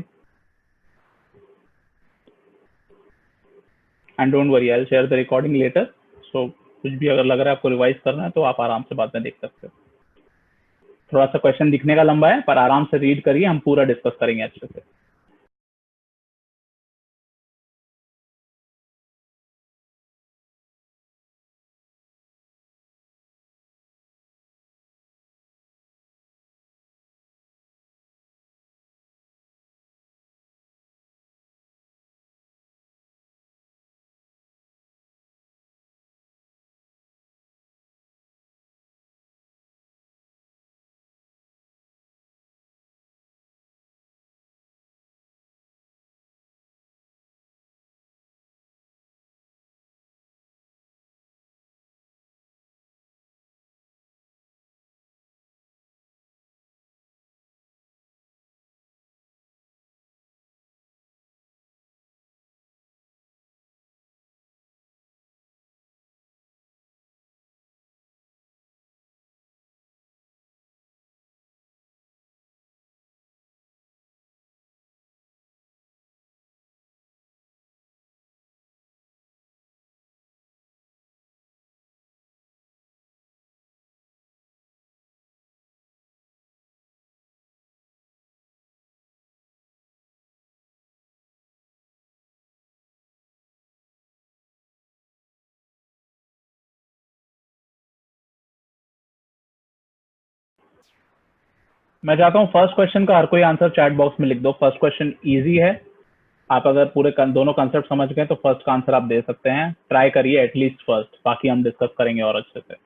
A: And don't worry, I will share the recording later, so कुछ भी अगर लग रहा है आपको रिवाइज करना है तो आप आराम से बाद में देख सकते हो। थोड़ा सा क्वेश्चन दिखने का लंबा है पर आराम से रीड करिए, हम पूरा डिस्कस करेंगे अच्छे से। मैं चाहता हूँ फर्स्ट क्वेश्चन का हर कोई आंसर चैट बॉक्स में लिख दो। फर्स्ट क्वेश्चन इजी है, आप अगर पूरे दोनों कंसेप्ट समझ गए तो फर्स्ट का आंसर आप दे सकते हैं। ट्राई करिए एटलीस्ट फर्स्ट, बाकी हम डिस्कस करेंगे और अच्छे से।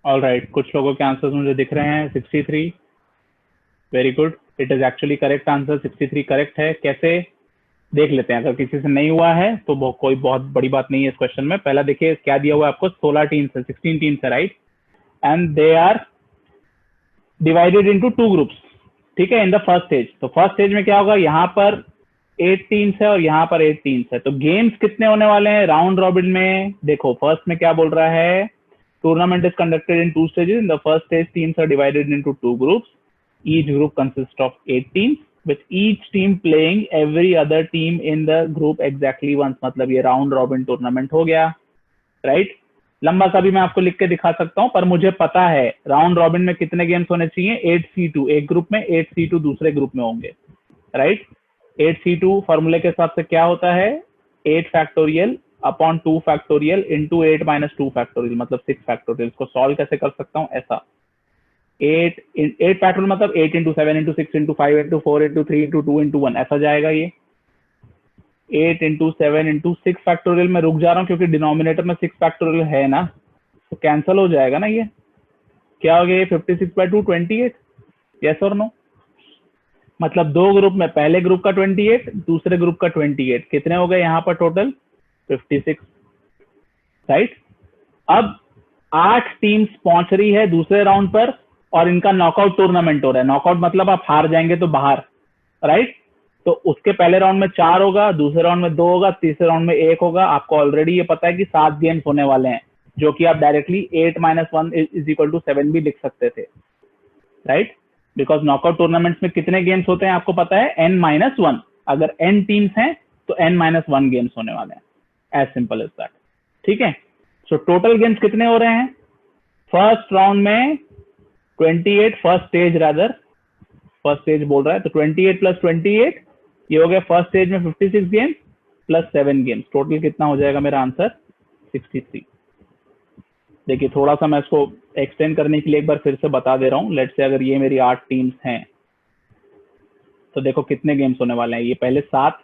A: ऑल राइट, कुछ लोगों के आंसर्स मुझे दिख रहे हैं। 63, very good, it is actually correct answer. 63 correct है। कैसे, देख लेते हैं। अगर किसी से नहीं हुआ है तो कोई बहुत बड़ी बात नहीं है इस क्वेश्चन में। पहला देखिए क्या दिया हुआ है आपको, 16 टीम्स है, 16 टीम्स है, right, and they are divided into 2 groups, ठीक है, इन द फर्स्ट स्टेज। तो फर्स्ट स्टेज में क्या होगा, यहाँ पर 8 टीम्स है और यहाँ पर 8 टीम्स है। तो गेम्स कितने होने वाले हैं राउंड रॉबिन में? देखो फर्स्ट में क्या बोल रहा है, tournament is conducted in 2 stages. In the first stage teams are divided into 2 groups, each group consist of 8 teams with each team playing every other team in the group exactly once। मतलब ये round robin tournament हो गया, right. लंबा सा भी मैं आपको लिख के दिखा सकता हूं, पर मुझे पता है राउंड रॉबिन में कितने गेम्स होने चाहिए। 8C2 एक ग्रुप में, 8C2 दूसरे ग्रुप में होंगे, राइट। 8C2 फॉर्मूले के हिसाब से क्या होता है, 8 factorial upon 2 factorial into 8 minus 2 factorial, मतलब 6 फैक्टोरियल। इसको सॉल्व कैसे कर सकता हूँ, ऐसा 8 फैक्टोरियल मतलब 8 into 7 into 6 into 5 into 4 into 3 into 2 into 1, ऐसा जाएगा ये। 8 इंटू 7 इंटू 6 फैक्टोरियल में रुक जा रहा हूँ क्योंकि डिनोमिनेटर में 6 फैक्टोरियल है ना, तो कैंसिल हो जाएगा ना। ये क्या हो गया, ये 56/2 28, यस और नो। मतलब 2 ग्रुप में, पहले ग्रुप का 28, दूसरे ग्रुप का 28, कितने हो गए यहाँ पर टोटल 56, राइट। अब 8 टीम्स पहुंच रही है दूसरे राउंड पर और इनका नॉकआउट टूर्नामेंट हो रहा है। नॉकआउट मतलब आप हार जाएंगे तो बाहर, राइट। तो उसके पहले राउंड में 4 होगा, दूसरे राउंड में 2 होगा, तीसरे राउंड में 1 होगा। आपको ऑलरेडी ये पता है कि 7 गेम्स होने वाले हैं, जो कि आप directly 8 minus 1 is equal to 7 भी लिख सकते थे, राइट। बिकॉज नॉकआउट टूर्नामेंट्स में कितने गेम्स होते हैं आपको पता है, n-1। अगर n टीम्स हैं तो n-1 गेम्स होने वाले हैं, एज सिंपल एज दैट, ठीक है। सो टोटल गेम्स कितने हो रहे हैं फर्स्ट राउंड में, 28, first stage rather, first stage बोल रहा है, तो 28 प्लस 28 ये हो गया फर्स्ट स्टेज में 56 गेम्स प्लस 7 गेम्स, टोटल कितना हो जाएगा मेरा आंसर 63। देखिए थोड़ा सा मैं इसको एक्सटेंड करने के लिए एक बार फिर से बता दे रहा हूँ। लेट्स से अगर ये मेरी 8 टीम्स हैं तो देखो कितने गेम्स होने वाले हैं, ये पहले 7,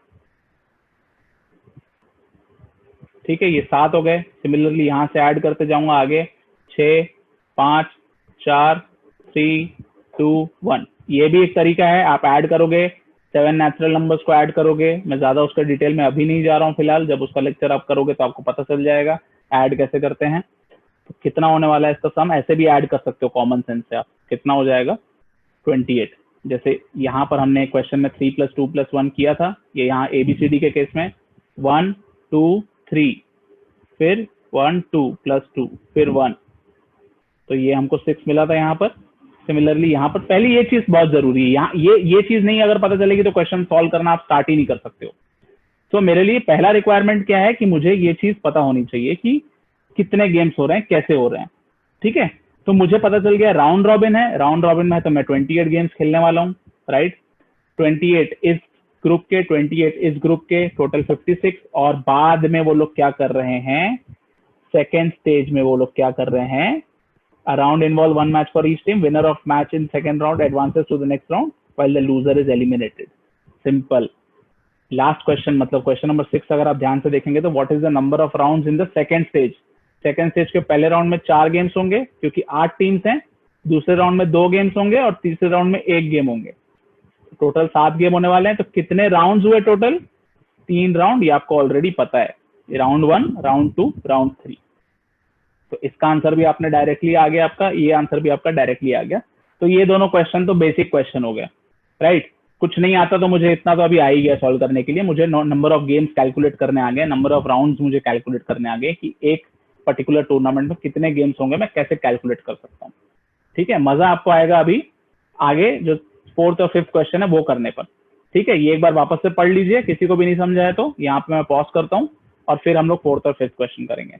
A: ठीक है, ये 7 हो गए। सिमिलरली यहां से ऐड करते जाऊंगा आगे, 6, 5, 4, 3, 2, 1। ये भी एक तरीका है, आप ऐड करोगे 7 नेचुरल नंबर्स को ऐड करोगे। मैं ज्यादा उसका डिटेल में अभी नहीं जा रहा हूँ फिलहाल, जब उसका लेक्चर आप करोगे तो आपको पता चल जाएगा ऐड कैसे करते हैं। तो कितना होने वाला है इसका सम, ऐसे भी ऐड कर सकते हो कॉमन सेंस से आप, कितना हो जाएगा 28। जैसे यहाँ पर हमने क्वेश्चन में 3+2+1 किया था, ये यहाँ ABCD के केस में 1 2 3, फिर 1 2 +2 फिर 1, तो ये हमको 6 मिला था यहाँ पर। सिमिलरली यहाँ पर पहले ये चीज बहुत जरूरी है, यहाँ ये चीज नहीं अगर पता चलेगी तो क्वेश्चन सॉल्व करना आप स्टार्ट ही नहीं कर सकते हो। तो मेरे लिए पहला रिक्वायरमेंट क्या है कि मुझे ये चीज पता होनी चाहिए कि कितने गेम्स हो रहे हैं, कैसे हो रहे हैं। ठीक है, तो मुझे पता चल गया राउंड रॉबिन है, राउंड रॉबिन में तो मैं 28 गेम्स खेलने वाला हूँ, राइट। 28 इस ग्रुप के, 28 इस ग्रुप के, टोटल 56। और बाद में वो लोग क्या कर रहे हैं, सेकेंड स्टेज में वो लोग क्या कर रहे हैं, a round involve one match for each team, winner of match in second round advances to the next round while the loser is eliminated। Simple. Last question मतलब क्वेश्चन नंबर 6 अगर आप ध्यान से देखेंगे तो what is the number of rounds in the second stage. Second stage के पहले round में 4 गेम्स होंगे क्योंकि 8 टीम्स हैं, दूसरे राउंड में 2 गेम्स होंगे और तीसरे राउंड में 1 गेम होंगे। टोटल 7 गेम होने वाले हैं। तो कितने राउंड्स हुए टोटल? 3 राउंड, ये आपको ऑलरेडी पता है, राउंड 1, राउंड 2, राउंड 3। तो इसका आंसर भी आपने डायरेक्टली आ गया आपका, ये आंसर भी आपका डायरेक्टली आ गया। तो ये दोनों क्वेश्चन तो बेसिक क्वेश्चन हो गया, राइट। कुछ नहीं आता तो मुझे इतना तो अभी आ ही गया सॉल्व करने के लिए। मुझे नंबर ऑफ गेम्स कैलकुलेट करने आ गए, नंबर ऑफ राउंड्स मुझे कैलकुलेट करने आ गए कि एक पर्टिकुलर टूर्नामेंट में कितने गेम्स होंगे, मैं कैसे कैलकुलेट कर सकता हूँ। ठीक है, मजा आपको आएगा अभी आगे जो 4th और 5th क्वेश्चन है वो करने पर। ठीक है, ये एक बार वापस से पढ़ लीजिए, किसी को भी नहीं समझा है तो यहाँ पे मैं पॉज करता हूँ और फिर हम लोग 4th और 5th क्वेश्चन करेंगे।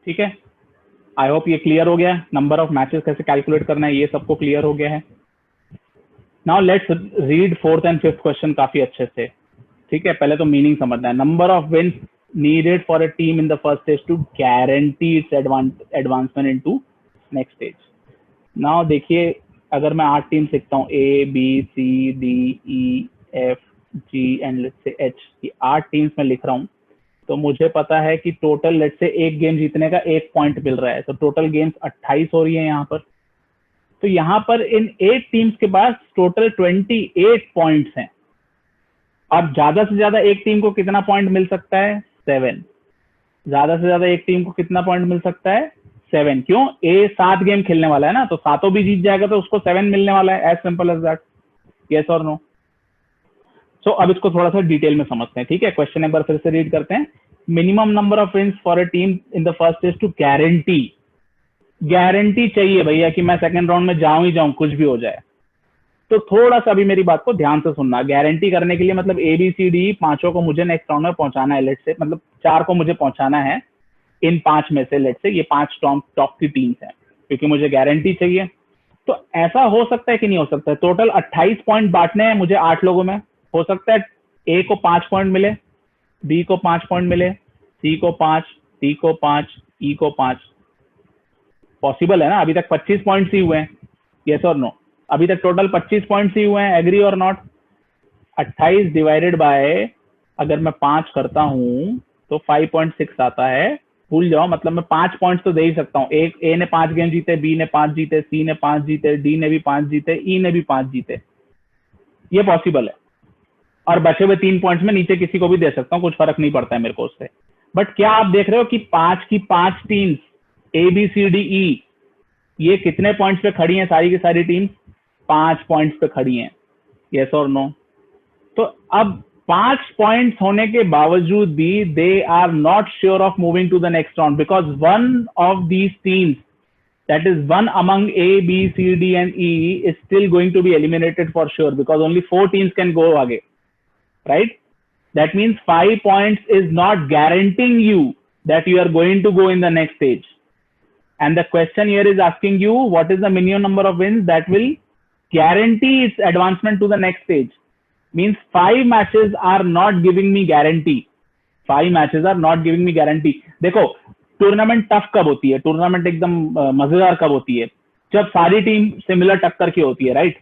A: ठीक है, आई होप ये क्लियर हो गया, नंबर ऑफ मैचेस कैसे कैलकुलेट करना है ये सबको क्लियर हो गया है। Now let's read 4th and 5th question काफी अच्छे से। ठीक है, पहले तो मीनिंग समझना है। Number of wins needed for a team in the first stage to guarantee its advancement into next stage. Now देखिए, अगर मैं 8 टीम लिखता हूँ ABCDEFG and let's say H, ये 8 टीम्स में लिख रहा हूँ, तो मुझे पता है कि टोटल लेट्स से एक गेम जीतने का 1 पॉइंट मिल रहा है, तो टोटल गेम्स 28 हो रही है यहाँ पर। तो यहाँ पर इन 8 टीम्स के पास टोटल 28 पॉइंट्स हैं। अब ज्यादा से ज्यादा एक टीम को कितना पॉइंट मिल सकता है? 7। ज्यादा से ज्यादा एक टीम को कितना पॉइंट मिल सकता है? 7। क्यों? ए 7 गेम खेलने वाला है ना, तो 7 भी जीत जाएगा तो उसको 7 मिलने वाला है, as simple as that. Yes और नो? सो अब इसको थोड़ा सा डिटेल में समझते हैं। ठीक है, क्वेश्चन एक बार फिर से रीड करते हैं। Minimum number of wins for a team in the first stage to guarantee, guarantee चाहिए भैया कि मैं सेकंड राउंड में जाऊं ही जाऊं, कुछ भी हो जाए। तो थोड़ा सा अभी मेरी बात को ध्यान से सुनना। गारंटी करने के लिए मतलब ABCD 5 को मुझे नेक्स्ट राउंड में पहुंचाना है, लेट से मतलब 4 को मुझे पहुंचाना है इन 5 में से। लेट से ये 5 टॉप की टीम्स हैं, क्योंकि मुझे गारंटी चाहिए। तो ऐसा हो सकता है कि नहीं हो सकता है? टोटल 28 पॉइंट बांटने हैं मुझे 8 लोगों में। हो सकता है A को 5 पॉइंट मिले, B को 5 पॉइंट मिले, C को 5, D को 5, E को 5। पॉसिबल है ना? अभी तक 25 पॉइंट्स ही हुए हैं। यस और नो? अभी तक टोटल 25 पॉइंट्स ही हुए हैं। एग्री और नॉट? 28 डिवाइडेड बाय, अगर मैं 5 करता हूं तो 5.6 आता है। भूल जाओ, मतलब मैं 5 पॉइंट्स तो दे ही सकता हूँ। एक A ने 5 गेम जीते, B ने 5 जीते, C ने 5 जीते, D ने भी 5 जीते, E ने भी 5 जीते। ये पॉसिबल है। और बचे हुए 3 पॉइंट्स में नीचे किसी को भी दे सकता हूँ, कुछ फर्क नहीं पड़ता है मेरे को उससे। बट क्या आप देख रहे हो कि 5 की 5 टीम्स ABCDE ये कितने पॉइंट्स पे खड़ी हैं? सारी की सारी टीम्स 5 पॉइंट्स पे खड़ी हैं। यस और नो? तो अब 5 पॉइंट्स होने के बावजूद भी they are not sure of moving to the next round, because one of these teams, that is one among A, B, C, D and E is still going to be eliminated for sure, because only 4 teams can go आगे, right? That means 5 points is not guaranteeing you that you are going to go in the next stage. And the question here is asking you what is the minimum number of wins that will guarantee its advancement to the next stage. Means 5 matches are not giving me guarantee. 5 matches are not giving me guarantee. देखो, tournament tough कब होती है? Tournament एकदम मजेदार कब होती है? जब सारी टीम सिमिलर टक्कर की होती है, राइट?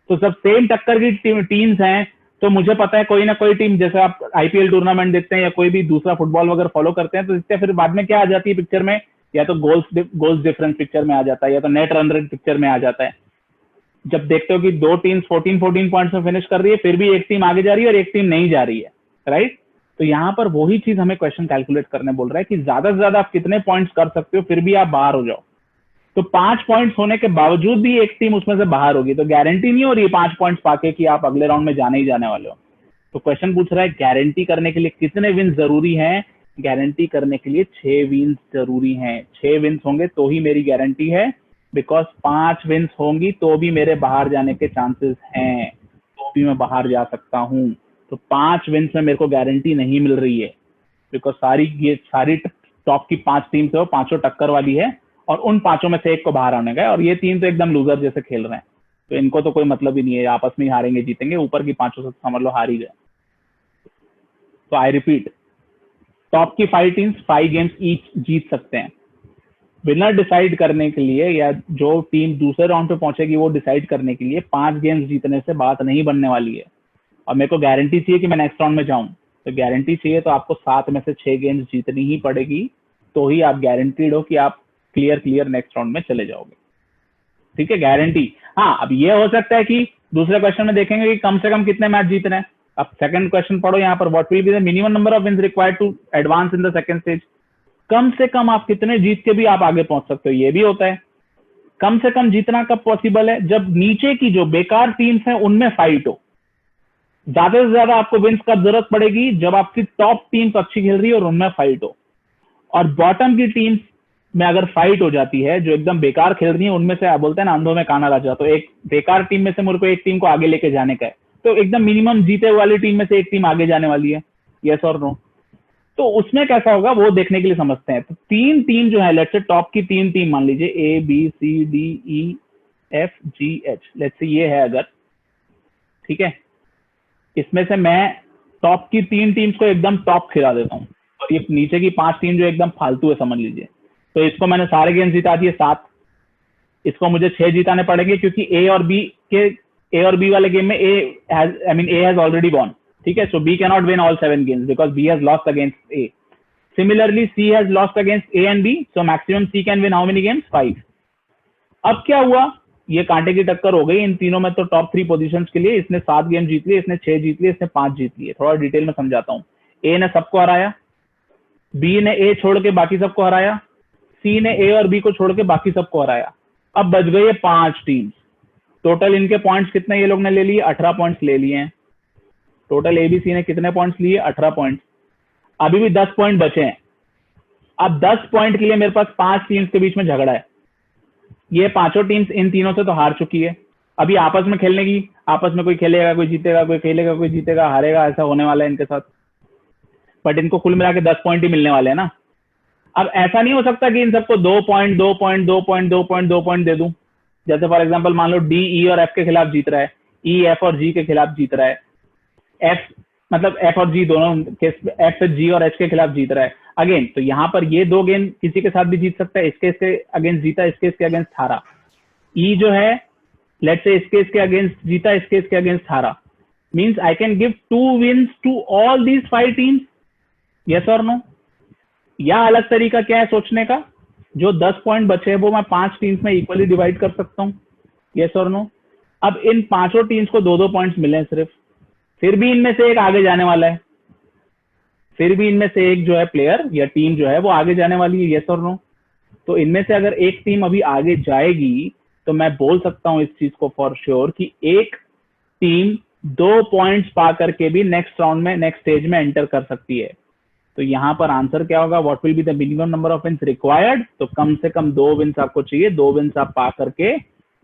A: तो जब सेम टक्कर की टीम्स हैं तो मुझे पता है कोई ना कोई टीम, जैसे आप IPL टूर्नामेंट देखते हैं या कोई भी दूसरा फुटबॉल वगैरह फॉलो करते हैं, तो इससे फिर बाद में क्या आ जाती है पिक्चर में? या तो गोल्स डिफरेंस पिक्चर में आ जाता है, या तो नेट रन रेट पिक्चर में आ जाता है। जब देखते हो कि दो टीम्स 14 पॉइंट्स में फिनिश कर रही है, फिर भी एक टीम आगे जा रही है और एक टीम नहीं जा रही है, राइट? तो यहाँ पर वही चीज हमें क्वेश्चन कैलकुलेट करने बोल रहा है कि ज्यादा से ज्यादा आप कितने पॉइंट्स कर सकते हो, फिर भी आप बाहर हो जाओ। तो 5 पॉइंट्स होने के बावजूद भी एक टीम उसमें से बाहर होगी, तो गारंटी नहीं हो रही है 5 पॉइंट्स पाके कि आप अगले राउंड में जाने ही जाने वाले हो। तो क्वेश्चन पूछ रहा है गारंटी करने के लिए कितने विन जरूरी हैं? गारंटी करने के लिए 6 विन्स जरूरी हैं। 6 विन्स होंगे तो ही मेरी गारंटी है, बिकॉज 5 विन्स होंगी तो भी मेरे बाहर जाने के चांसेस हैं, तो भी मैं बाहर जा सकता हूँ। तो 5 विन्स में मेरे को गारंटी नहीं मिल रही है, बिकॉज सारी टॉप की 5 टीम्स है, वो पांचों टक्कर वाली है और उन पांचों में से एक को बाहर आने का है, और ये 3 तो एकदम लूजर जैसे खेल रहे हैं, तो इनको तो कोई मतलब ही नहीं है, आपस में ही हारेंगे जीतेंगे, ऊपर की पांचों से समझ लो हार ही गए। तो आई रिपीट, टॉप की 5 टीम्स 5 गेम्स ईच जीत सकते हैं। विनर डिसाइड करने के लिए, या जो टीम दूसरे राउंड पे पहुंचेगी वो डिसाइड करने के लिए 5 गेम्स जीतने से बात नहीं बनने वाली है। और मेरे को गारंटी चाहिए कि मैं नेक्स्ट राउंड में जाऊं, तो गारंटी चाहिए तो आपको 7 में से 6 गेम्स जीतनी ही पड़ेगी, तो ही आप गारंटीड हो कि आप क्लियर नेक्स्ट राउंड में चले जाओगे। ठीक है, गारंटी। हाँ, अब ये हो सकता है कि दूसरे क्वेश्चन में देखेंगे कि कम से कम कितने मैच जीतने हैं। अब सेकंड क्वेश्चन पढ़ो यहाँ पर, what will be the minimum number of wins required to advance in the second stage. कम से कम आप कितने जीत के भी आप आगे पहुंच सकते हो, ये भी होता है। कम से कम जीतना कब पॉसिबल है? जब नीचे की जो बेकार टीम्स हैं उनमें फाइट हो। ज्यादा से ज्यादा आपको विन्स कब जरूरत पड़ेगी? जब आपकी टॉप टीम्स अच्छी खेल रही है और उनमें फाइट हो। और बॉटम की टीम्स में अगर फाइट हो जाती है, जो एकदम बेकार खेल रही है, उनमें से बोलते हैं ना अंधों में काना राजा, तो एक बेकार टीम में से मेरे को एक टीम को आगे लेके जाने का है, तो एकदम मिनिमम जीते वाली टीम में से एक टीम आगे जाने वाली है, यस और नो? तो उसमें कैसा होगा वो देखने के लिए समझते हैं। तो 3 टीम जो है, लेट्स से टॉप की 3 टीम मान लीजिए, A B C D E F G H, let's say ये है अगर, ठीक है, इसमें से मैं टॉप की 3 टीम्स को एकदम टॉप खिला देता हूँ, और ये नीचे की 5 टीम जो एकदम फालतू है समझ लीजिए। तो इसको मैंने सारे गेम जिता दिए 7, इसको मुझे 6 जिताने पड़ेंगे, क्योंकि ए और बी वाले गेम में ए हैज ऑलरेडी वॉन, ठीक है? So B can not win all 7 games because B has lost against A. Similarly C has lost against A and B, so maximum C can win how many games? 5। अब क्या हुआ, ये कांटे की टक्कर हो गई इन तीनों में। तो टॉप 3 पोजीशंस के लिए इसने 7 गेम जीत लिए, इसने 6 जीत लिए, इसने 5 जीत लिए। थोड़ा डिटेल में समझाता हूँ। ए ने सबको हराया, बी ने ए छोड़ के बाकी सबको हराया, सी ने ए और बी को छोड़ के बाकी सबको हराया। अब बच गई है 5 टीम्स। टोटल इनके पॉइंट्स कितने ये लोग ने ले लिए? 18 पॉइंट्स ले लिए हैं। टोटल एबीसी ने कितने पॉइंट्स लिए? 18 पॉइंट्स। अभी भी 10 पॉइंट बचे हैं। अब 10 पॉइंट के लिए मेरे पास 5 टीम्स के बीच में झगड़ा है। ये पांचों टीम्स इन तीनों से तो हार चुकी है। अभी आपस में खेलने की, आपस में कोई खेलेगा कोई जीतेगा, कोई खेलेगा कोई जीतेगा, हारेगा, ऐसा होने वाला है इनके साथ। बट इनको कुल मिला के 10 पॉइंट ही मिलने वाले हैं ना। अब ऐसा नहीं हो सकता कि इन सबको 2 point 2 point 2 point 2 point 2 point दे दूं। जैसे फॉर एग्जांपल मान लो डी ई और एफ के खिलाफ जीत रहा है, ई एफ और जी के खिलाफ जीत रहा है, एफ मतलब एफ और जी दोनों, एफ जी और एच के खिलाफ जीत रहा है अगेन। तो यहाँ पर ये 2 गेम किसी के साथ भी जीत सकता है। इसके अगेंस्ट जीता, इसके अगेंस्ट हारा। ई जो है लेट्स से इसके अगेंस्ट जीता, इसके अगेंस्ट हारा। Means I can give 2 wins to all these 5 teams, yes और नो? या अलग तरीका क्या है सोचने का, जो 10 पॉइंट बचे हैं वो मैं 5 टीम्स में इक्वली डिवाइड कर सकता हूँ, यस और नो? अब इन पांचों टीम्स को 2-2 पॉइंट्स मिले हैं सिर्फ, फिर भी इनमें से एक आगे जाने वाला है, फिर भी इनमें से एक जो है प्लेयर या टीम जो है वो आगे जाने वाली है, यस और नो? तो इनमें से अगर एक टीम अभी आगे जाएगी तो मैं बोल सकता हूं इस चीज को फॉर श्योर कि एक टीम 2 पॉइंट्स पा करके भी नेक्स्ट राउंड में, नेक्स्ट स्टेज में एंटर कर सकती है। तो यहाँ पर आंसर क्या होगा? What will be the minimum number of wins required? तो कम से कम 2 विन्स आपको चाहिए। 2 विन्स आप पा करके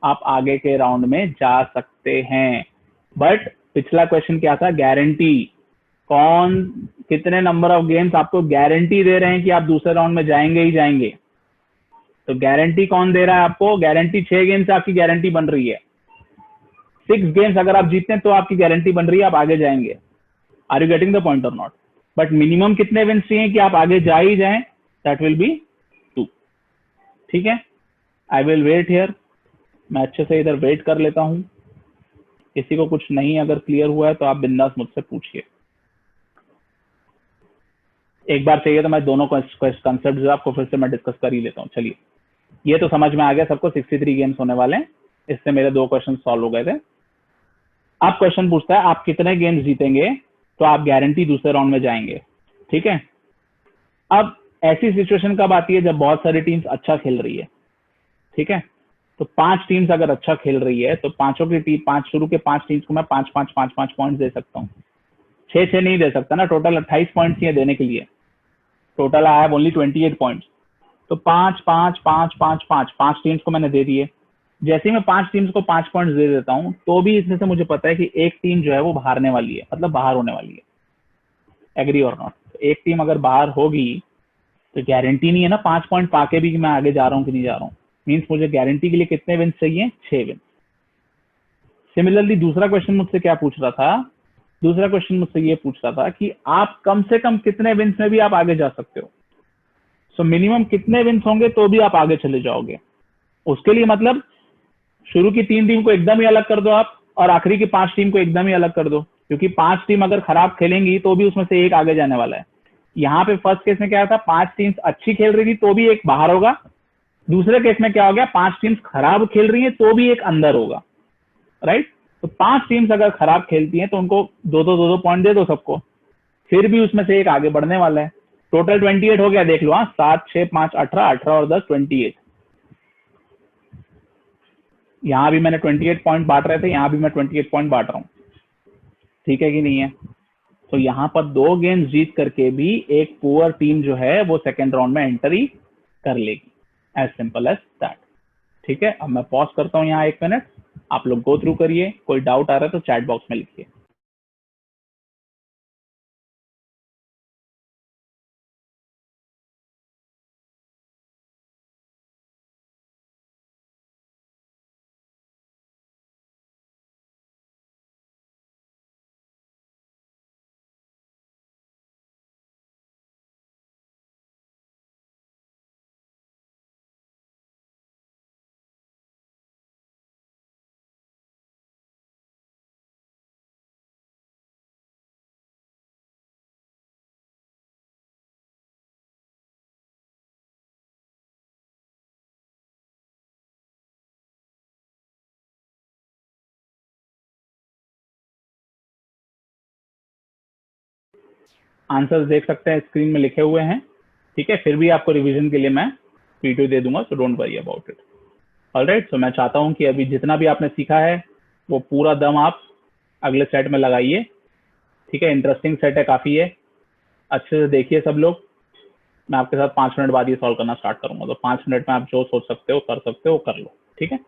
A: आप आगे के राउंड में जा सकते हैं। बट पिछला क्वेश्चन क्या था? गारंटी। कौन कितने नंबर ऑफ गेम्स आपको गारंटी दे रहे हैं कि आप दूसरे राउंड में जाएंगे ही जाएंगे? तो गारंटी कौन दे रहा है आपको? गारंटी 6 गेम से आपकी गारंटी बन रही है। 6 गेम्स अगर आप जीतते हैं तो आपकी गारंटी बन रही है, आप आगे जाएंगे। Are you getting the point और नॉट? बट मिनिमम कितने विन्स चाहिए कि आप आगे जा ही जाएं? That will be 2। ठीक है, आई विल वेट हियर। मैं अच्छे से इधर वेट कर लेता हूं। किसी को कुछ नहीं अगर क्लियर हुआ है तो आप बिंदास मुझसे पूछिए। एक बार चाहिए तो मैं दोनों कंसेप्ट आपको फिर से मैं डिस्कस कर ही लेता हूँ। चलिए, ये तो समझ में आ गया सबको, 63 गेम्स होने वाले हैं। इससे मेरे 2 क्वेश्चन सॉल्व हो गए थे। अब क्वेश्चन पूछता है आप कितने गेम्स जीतेंगे तो आप गारंटी दूसरे राउंड में जाएंगे। ठीक है, अब ऐसी सिचुएशन कब आती है जब बहुत सारी टीम्स अच्छा खेल रही है। ठीक है, तो 5 टीम्स अगर अच्छा खेल रही है तो पांचों की टीम, 5 शुरू के 5 टीम्स को मैं 5-5 पॉइंट दे सकता हूँ। 6-6 नहीं दे सकता ना, टोटल 28 पॉइंट्स ही है देने के लिए। Total I have only 28 points. तो 5 टीम्स को मैंने दे दिए। जैसे ही मैं 5 टीम्स को 5 पॉइंट्स दे देता हूँ तो भी इसमें से मुझे पता है कि एक टीम जो है वो हारने वाली है, मतलब बाहर होने वाली है। एग्री और नॉट? तो एक टीम अगर बाहर होगी तो गारंटी नहीं है ना 5 पॉइंट पाके भी कि मैं आगे जा रहा हूँ कि नहीं जा रहा हूँ। मीन्स मुझे गारंटी के लिए कितने विन चाहिए? 6 विन। सिमिलरली दूसरा क्वेश्चन मुझसे क्या पूछ रहा था? दूसरा क्वेश्चन मुझसे ये पूछ रहा था कि आप कम से कम कितने विन्स में भी आप आगे जा सकते हो। सो मिनिमम कितने विन्स होंगे तो भी आप आगे चले जाओगे। उसके लिए मतलब शुरू की 3 टीम को एकदम ही अलग कर दो आप, और आखिरी की 5 टीम को एकदम ही अलग कर दो, क्योंकि 5 टीम अगर खराब खेलेंगी तो भी उसमें से एक आगे जाने वाला है। यहाँ पे फर्स्ट केस में क्या था, 5 टीम्स अच्छी खेल रही थी तो भी एक बाहर होगा। दूसरे केस में क्या हो गया, 5 टीम्स खराब खेल रही हैं तो भी एक अंदर होगा। राइट? तो 5 टीम्स अगर खराब खेलती हैं तो उनको 2-2 पॉइंट दे दो सबको, फिर भी उसमें से एक आगे बढ़ने वाला है। टोटल 28 हो गया, देख लो। हाँ, 7, 6, 5, 18, 18 और 10, 28। यहाँ भी मैंने 28 पॉइंट बांट रहे थे, यहाँ भी मैं 28 पॉइंट बांट रहा हूँ। ठीक है कि नहीं है? तो यहाँ पर 2 गेम्स जीत करके भी एक पुअर टीम जो है वो सेकेंड राउंड में एंट्री कर लेगी। As simple as that. ठीक है, अब मैं पॉज करता हूँ यहाँ 1 मिनट। आप लोग गो थ्रू करिए, कोई डाउट आ रहा है तो चैट बॉक्स में लिखिए। आंसर्स देख सकते हैं, स्क्रीन में लिखे हुए हैं। ठीक है, फिर भी आपको रिवीजन के लिए मैं वीडियो दे दूंगा, so don't worry about it. Alright, so मैं चाहता हूँ कि अभी जितना भी आपने सीखा है वो पूरा दम आप अगले सेट में लगाइए। ठीक है, इंटरेस्टिंग सेट है, काफी है। अच्छे से देखिए सब लोग। मैं आपके साथ 5 मिनट बाद ये सॉल्व करना स्टार्ट करूंगा, तो 5 मिनट में आप जो सोच सकते हो कर सकते हो, कर लो। ठीक है।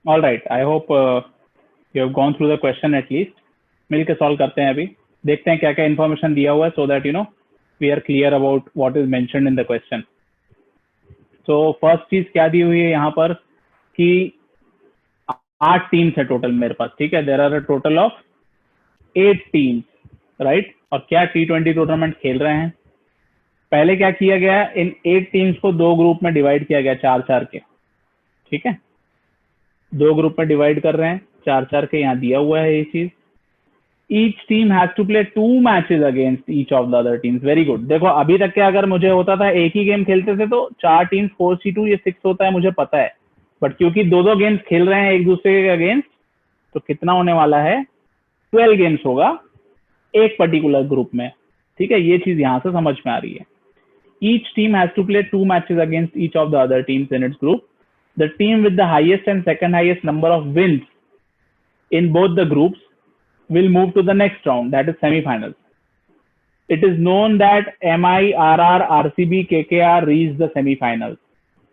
A: All right, I hope you have gone through the question at least. मिल के सॉल्व करते हैं अभी, देखते हैं क्या क्या इन्फॉर्मेशन दिया हुआ है, so that we are clear about what is mentioned in the question. तो फर्स्ट चीज क्या दी हुई है यहाँ पर कि 8 टीम्स है टोटल मेरे पास, ठीक है। There are a total of 8 teams, right. और क्या T20 टूर्नामेंट खेल रहे हैं। पहले क्या किया गया, इन 8 टीम्स को 2 ग्रुप में डिवाइड किया गया, 4-4 के, ठीक है। 2 ग्रुप में डिवाइड कर रहे हैं 4-4 के, यहाँ दिया हुआ है ये चीज। Each team has to play 2 matches against each of the other teams. Very good. देखो अभी तक क्या अगर मुझे होता था एक ही गेम खेलते थे तो 4 टीम्स 4C2 ये 6 होता है, मुझे पता है। बट क्योंकि 2-2 गेम्स खेल रहे हैं एक दूसरे के अगेंस्ट, तो कितना होने वाला है, 12 गेम्स होगा एक पर्टिकुलर ग्रुप में, ठीक है। ये चीज यहाँ से समझ में आ रही है। Each team has to play 2 matches against each of the other teams in its group. The team with the highest and second highest number of wins in both the groups will move to the next round, that is semi-finals. It is known that MI, RR, RCB, KKR reached the semi-finals.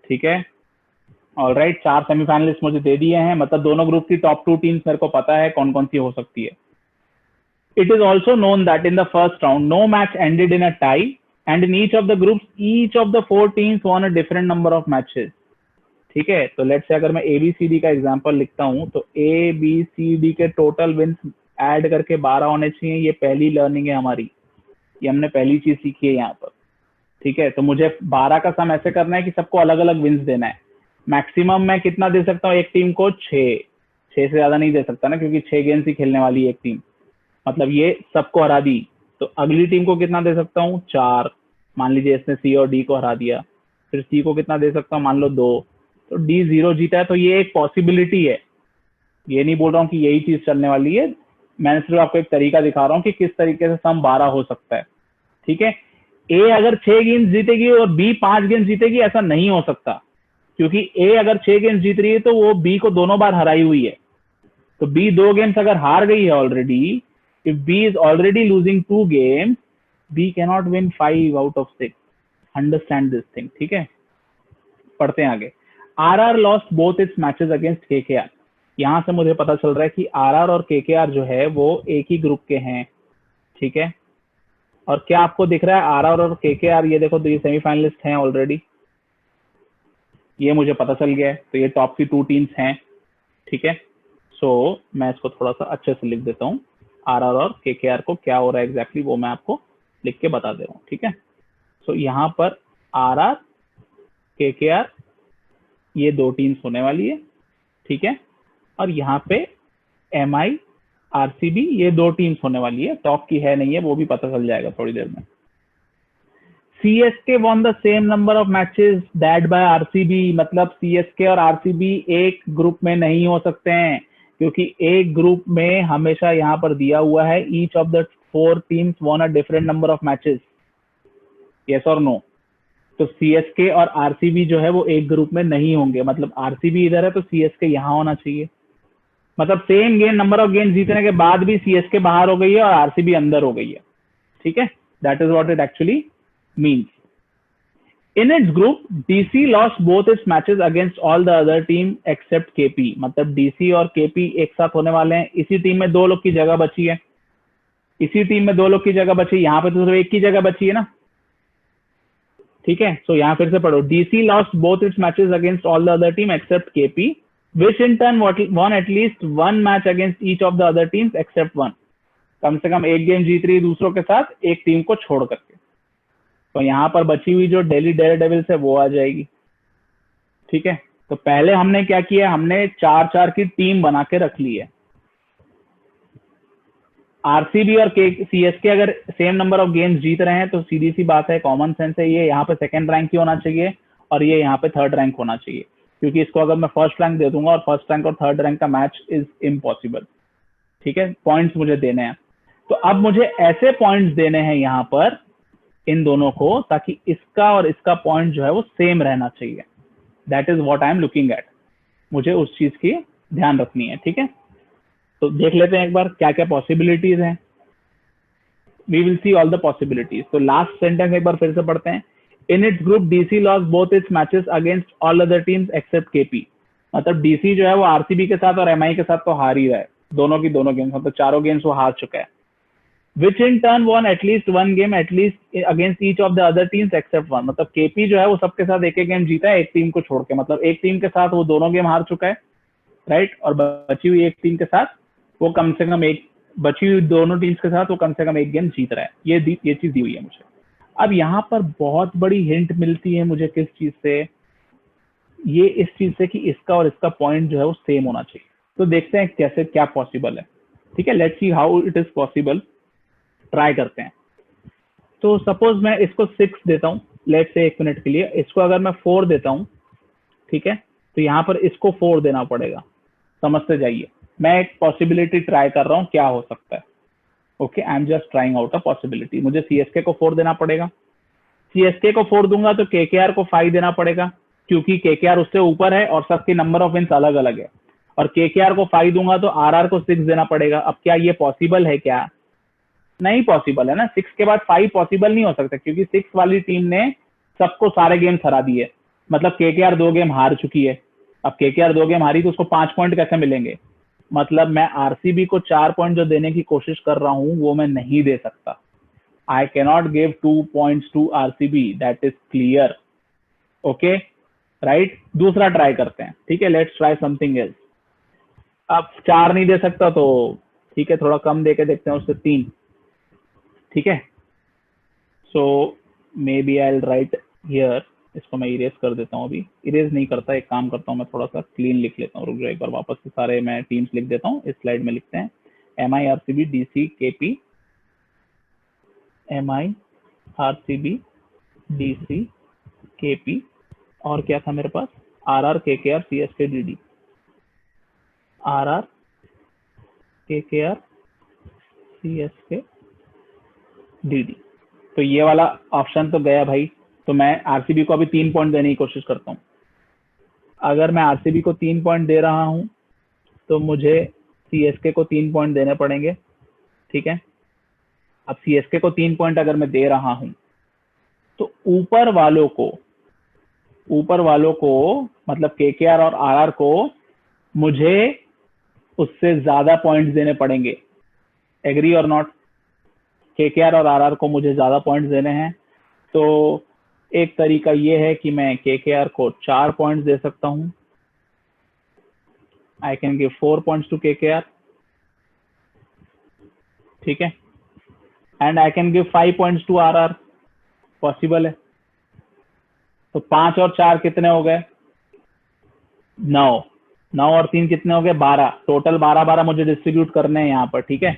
A: ठीक है, all right. 4 semifinalist मुझे दे दिए हैं, मतलब दोनों group की top 2 teams मेरे को पता है कौन कौन सी हो सकती है। It is also known that in the first round, no match ended in a tie, and in each of the groups, each of the 4 teams won a different number of matches. ठीक है, तो let's say अगर मैं ABCD का example लिखता हूं तो ABCD के टोटल विंस ऐड करके 12 होने चाहिए। ये पहली लर्निंग है हमारी, ये हमने पहली चीज सीखी है यहाँ पर, ठीक है। तो मुझे 12 का सम ऐसे करना है कि सबको अलग अलग विंस देना है। मैक्सिमम मैं कितना दे सकता हूँ एक टीम को, 6 से ज्यादा नहीं दे सकता ना, क्योंकि 6 गेम्स ही खेलने वाली है एक टीम। मतलब ये सबको हरा दी, तो अगली टीम को कितना दे सकता हूँ, 4। मान लीजिए इसने C और D को हरा दिया, फिर C को कितना दे सकता हूँ, मान लो 2, तो D 0 जीता है। तो ये एक पॉसिबिलिटी है, ये नहीं बोल रहा हूँ कि यही चीज चलने वाली है, मैंने सिर्फ आपको एक तरीका दिखा रहा हूँ कि किस तरीके से सम 12 हो सकता है, ठीक है। A अगर 6 गेम्स जीतेगी और B 5 गेम्स जीतेगी, ऐसा नहीं हो सकता, क्योंकि A अगर 6 गेम्स जीत रही है तो वो B को दोनों बार हराई हुई है। तो B 2 गेम्स अगर हार गई है already, if B is already losing 2 games, B cannot win 5 out of 6. Understand this thing, ठीक है। पढ़ते हैं आगे। RR lost both its matches against KKR. यहाँ से मुझे पता चल रहा है कि RR और KKR जो है वो एक ही ग्रुप के हैं, ठीक है। और क्या आपको दिख रहा है, RR और KKR, ये देखो तो ये सेमीफाइनलिस्ट हैं ऑलरेडी, ये मुझे पता चल गया है। तो ये टॉप की 2 टीम्स हैं, ठीक है। सो मैं इसको थोड़ा सा अच्छे से लिख देता हूँ, RR और KKR को क्या हो रहा है एग्जैक्टली वो मैं आपको लिख के बता दे रहा हूँ, ठीक है। सो यहाँ पर RR KKR ये 2 टीम्स होने वाली है, ठीक है। और यहाँ पे MI RCB ये 2 टीम्स होने वाली है, टॉप की है नहीं है, वो भी पता चल जाएगा थोड़ी देर में। CSK won the same number of matches that by RCB, मतलब CSK और RCB एक ग्रुप में नहीं हो सकते हैं, क्योंकि एक ग्रुप में हमेशा यहाँ पर दिया हुआ है each of the 4 teams won a different number of matches, yes or no। तो CSK और RCB जो है वो एक ग्रुप में नहीं होंगे, मतलब RCB इधर है तो CSK यहाँ होना चाहिए। मतलब same game number of game जीतने के बाद भी CSK बाहर हो गई है और RCB अंदर हो गई है, ठीक है। That is what it actually means. In its group, DC lost both its matches against all the other team except KP. मतलब DC और KP एक साथ होने वाले हैं। इसी टीम में 2 लोग की जगह बची है, इसी टीम में 2 लोग की जगह बची, यहाँ पे तो सिर्फ एक की जगह बची है ना, ठीक है। सो यहाँ फिर से पढ़ो, DC lost both its matches against all the other team except KP, which in turn won at least 1 match against each of the other teams except one. कम से कम एक गेम जीत रही है दूसरों के साथ, एक टीम को छोड़ करके। तो यहाँ पर बची हुई जो दिल्ली डेयरडेविल्स है वो आ जाएगी, ठीक है। तो पहले हमने क्या किया, हमने 4-4 की टीम बना के रख ली है। आरसीबी और सीएसके अगर सेम नंबर ऑफ गेम्स जीत रहे हैं तो सीधी सी बात है, कॉमन सेंस है, ये यहाँ पे सेकंड रैंक ही होना चाहिए और ये यहाँ पे थर्ड रैंक होना चाहिए, क्योंकि इसको अगर मैं फर्स्ट रैंक दे दूंगा और फर्स्ट रैंक और थर्ड रैंक का मैच इज इम्पॉसिबल, ठीक है। पॉइंट्स मुझे देने हैं, तो अब मुझे ऐसे पॉइंट्स देने हैं यहाँ पर इन दोनों को, ताकि इसका और इसका पॉइंट जो है वो सेम रहना चाहिए। That is what I am looking at, मुझे उस चीज की ध्यान रखनी है, ठीक है। तो देख लेते हैं एक बार क्या क्या पॉसिबिलिटीज हैं। We will see all the possibilities. तो लास्ट सेंटेंस एक बार फिर से पढ़ते हैं। In its group DC lost both its matches against all other teams except KP. मतलब डीसी जो है वो आरसीबी के साथ और एमआई के साथ तो हार ही रहा है, दोनों की दोनों गेम्स, मतलब चारों गेम्स वो हार चुका है। Which in turn won at least one game at least against each of the other teams except one. मतलब केपी जो है वो सबके साथ एक एक गेम जीता है, एक टीम को छोड़ के, मतलब एक टीम के साथ वो दोनों गेम हार चुका है, राइट। और बची हुई एक टीम के साथ वो कम से कम एक, बची हुई दोनों टीम्स के साथ वो कम से कम एक गेम जीत रहा है। ये चीज दी हुई है मुझे। अब यहाँ पर बहुत बड़ी हिंट मिलती है मुझे किस चीज से, ये इस चीज से कि इसका और इसका पॉइंट जो है वो सेम होना चाहिए। तो देखते हैं कैसे क्या पॉसिबल है। ठीक है, let's see how it is possible, try करते हैं। तो सपोज मैं इसको 6 देता हूँ, लेट्स से 1 मिनट के लिए। इसको अगर मैं 4 देता हूँ, ठीक है, तो यहाँ पर इसको 4 देना पड़ेगा। समझते जाइए, मैं एक पॉसिबिलिटी ट्राई कर रहा हूँ क्या हो सकता है। Okay, I am just trying out a possibility. मुझे सीएसके को 4 देना पड़ेगा। सीएसके को 4 दूंगा तो केकेआर को 5 देना पड़ेगा, क्योंकि केकेआर उससे ऊपर है और सबके नंबर ऑफ विन्स अलग अलग है। और केकेआर को 5 दूंगा तो आरआर को 6 देना पड़ेगा। अब क्या ये पॉसिबल है? क्या नहीं पॉसिबल है ना। 6 के बाद 5 पॉसिबल नहीं हो सकता, क्योंकि 6 वाली टीम ने सबको सारे गेम्स हरा दिए। मतलब केकेआर 2 गेम हार चुकी है। अब केकेआर 2 गेम हारी तो उसको 5 पॉइंट कैसे मिलेंगे? मतलब मैं आरसीबी को 4 पॉइंट जो देने की कोशिश कर रहा हूं वो मैं नहीं दे सकता। I cannot give 2 points to RCB, that is clear. Okay, right. दूसरा ट्राई करते हैं, ठीक है, लेट्स ट्राई समथिंग एल्स। अब 4 नहीं दे सकता तो ठीक है, थोड़ा कम दे के देखते हैं, उससे 3। ठीक है, so maybe I write here. इसको मैं इरेज कर देता हूँ। अभी इरेज नहीं करता, एक काम करता हूँ, मैं थोड़ा सा क्लीन लिख लेता हूँ। रुक जाओ, एक बार वापस से सारे मैं टीम्स लिख देता हूँ। इस स्लाइड में लिखते हैं MI RCB DC KP, MI RCB DC KP, और क्या था मेरे पास? RR KKR CSK DD, RR KKR CSK DD. तो ये वाला ऑप्शन तो गया भाई। तो मैं आरसीबी को अभी 3 पॉइंट देने की कोशिश करता हूँ। अगर मैं आरसीबी को 3 पॉइंट दे रहा हूँ तो मुझे सीएसके को 3 पॉइंट देने पड़ेंगे। ठीक है, अब सीएसके को 3 पॉइंट अगर मैं दे रहा हूँ तो ऊपर वालों को मतलब केकेआर और आरआर को मुझे उससे ज्यादा पॉइंट्स देने पड़ेंगे। एग्री और नॉट? केकेआर और आरआर को मुझे ज्यादा पॉइंट्स देने हैं। तो एक तरीका ये है कि मैं केकेआर को 4 पॉइंट्स दे सकता हूं। I can give 4 points to KKR, ठीक है, and I can give 5 points to RR. Possible है। तो 5 और 4 कितने हो गए? 9। 9 और 3 कितने हो गए? 12। टोटल 12 मुझे डिस्ट्रीब्यूट करने हैं यहाँ पर। ठीक है,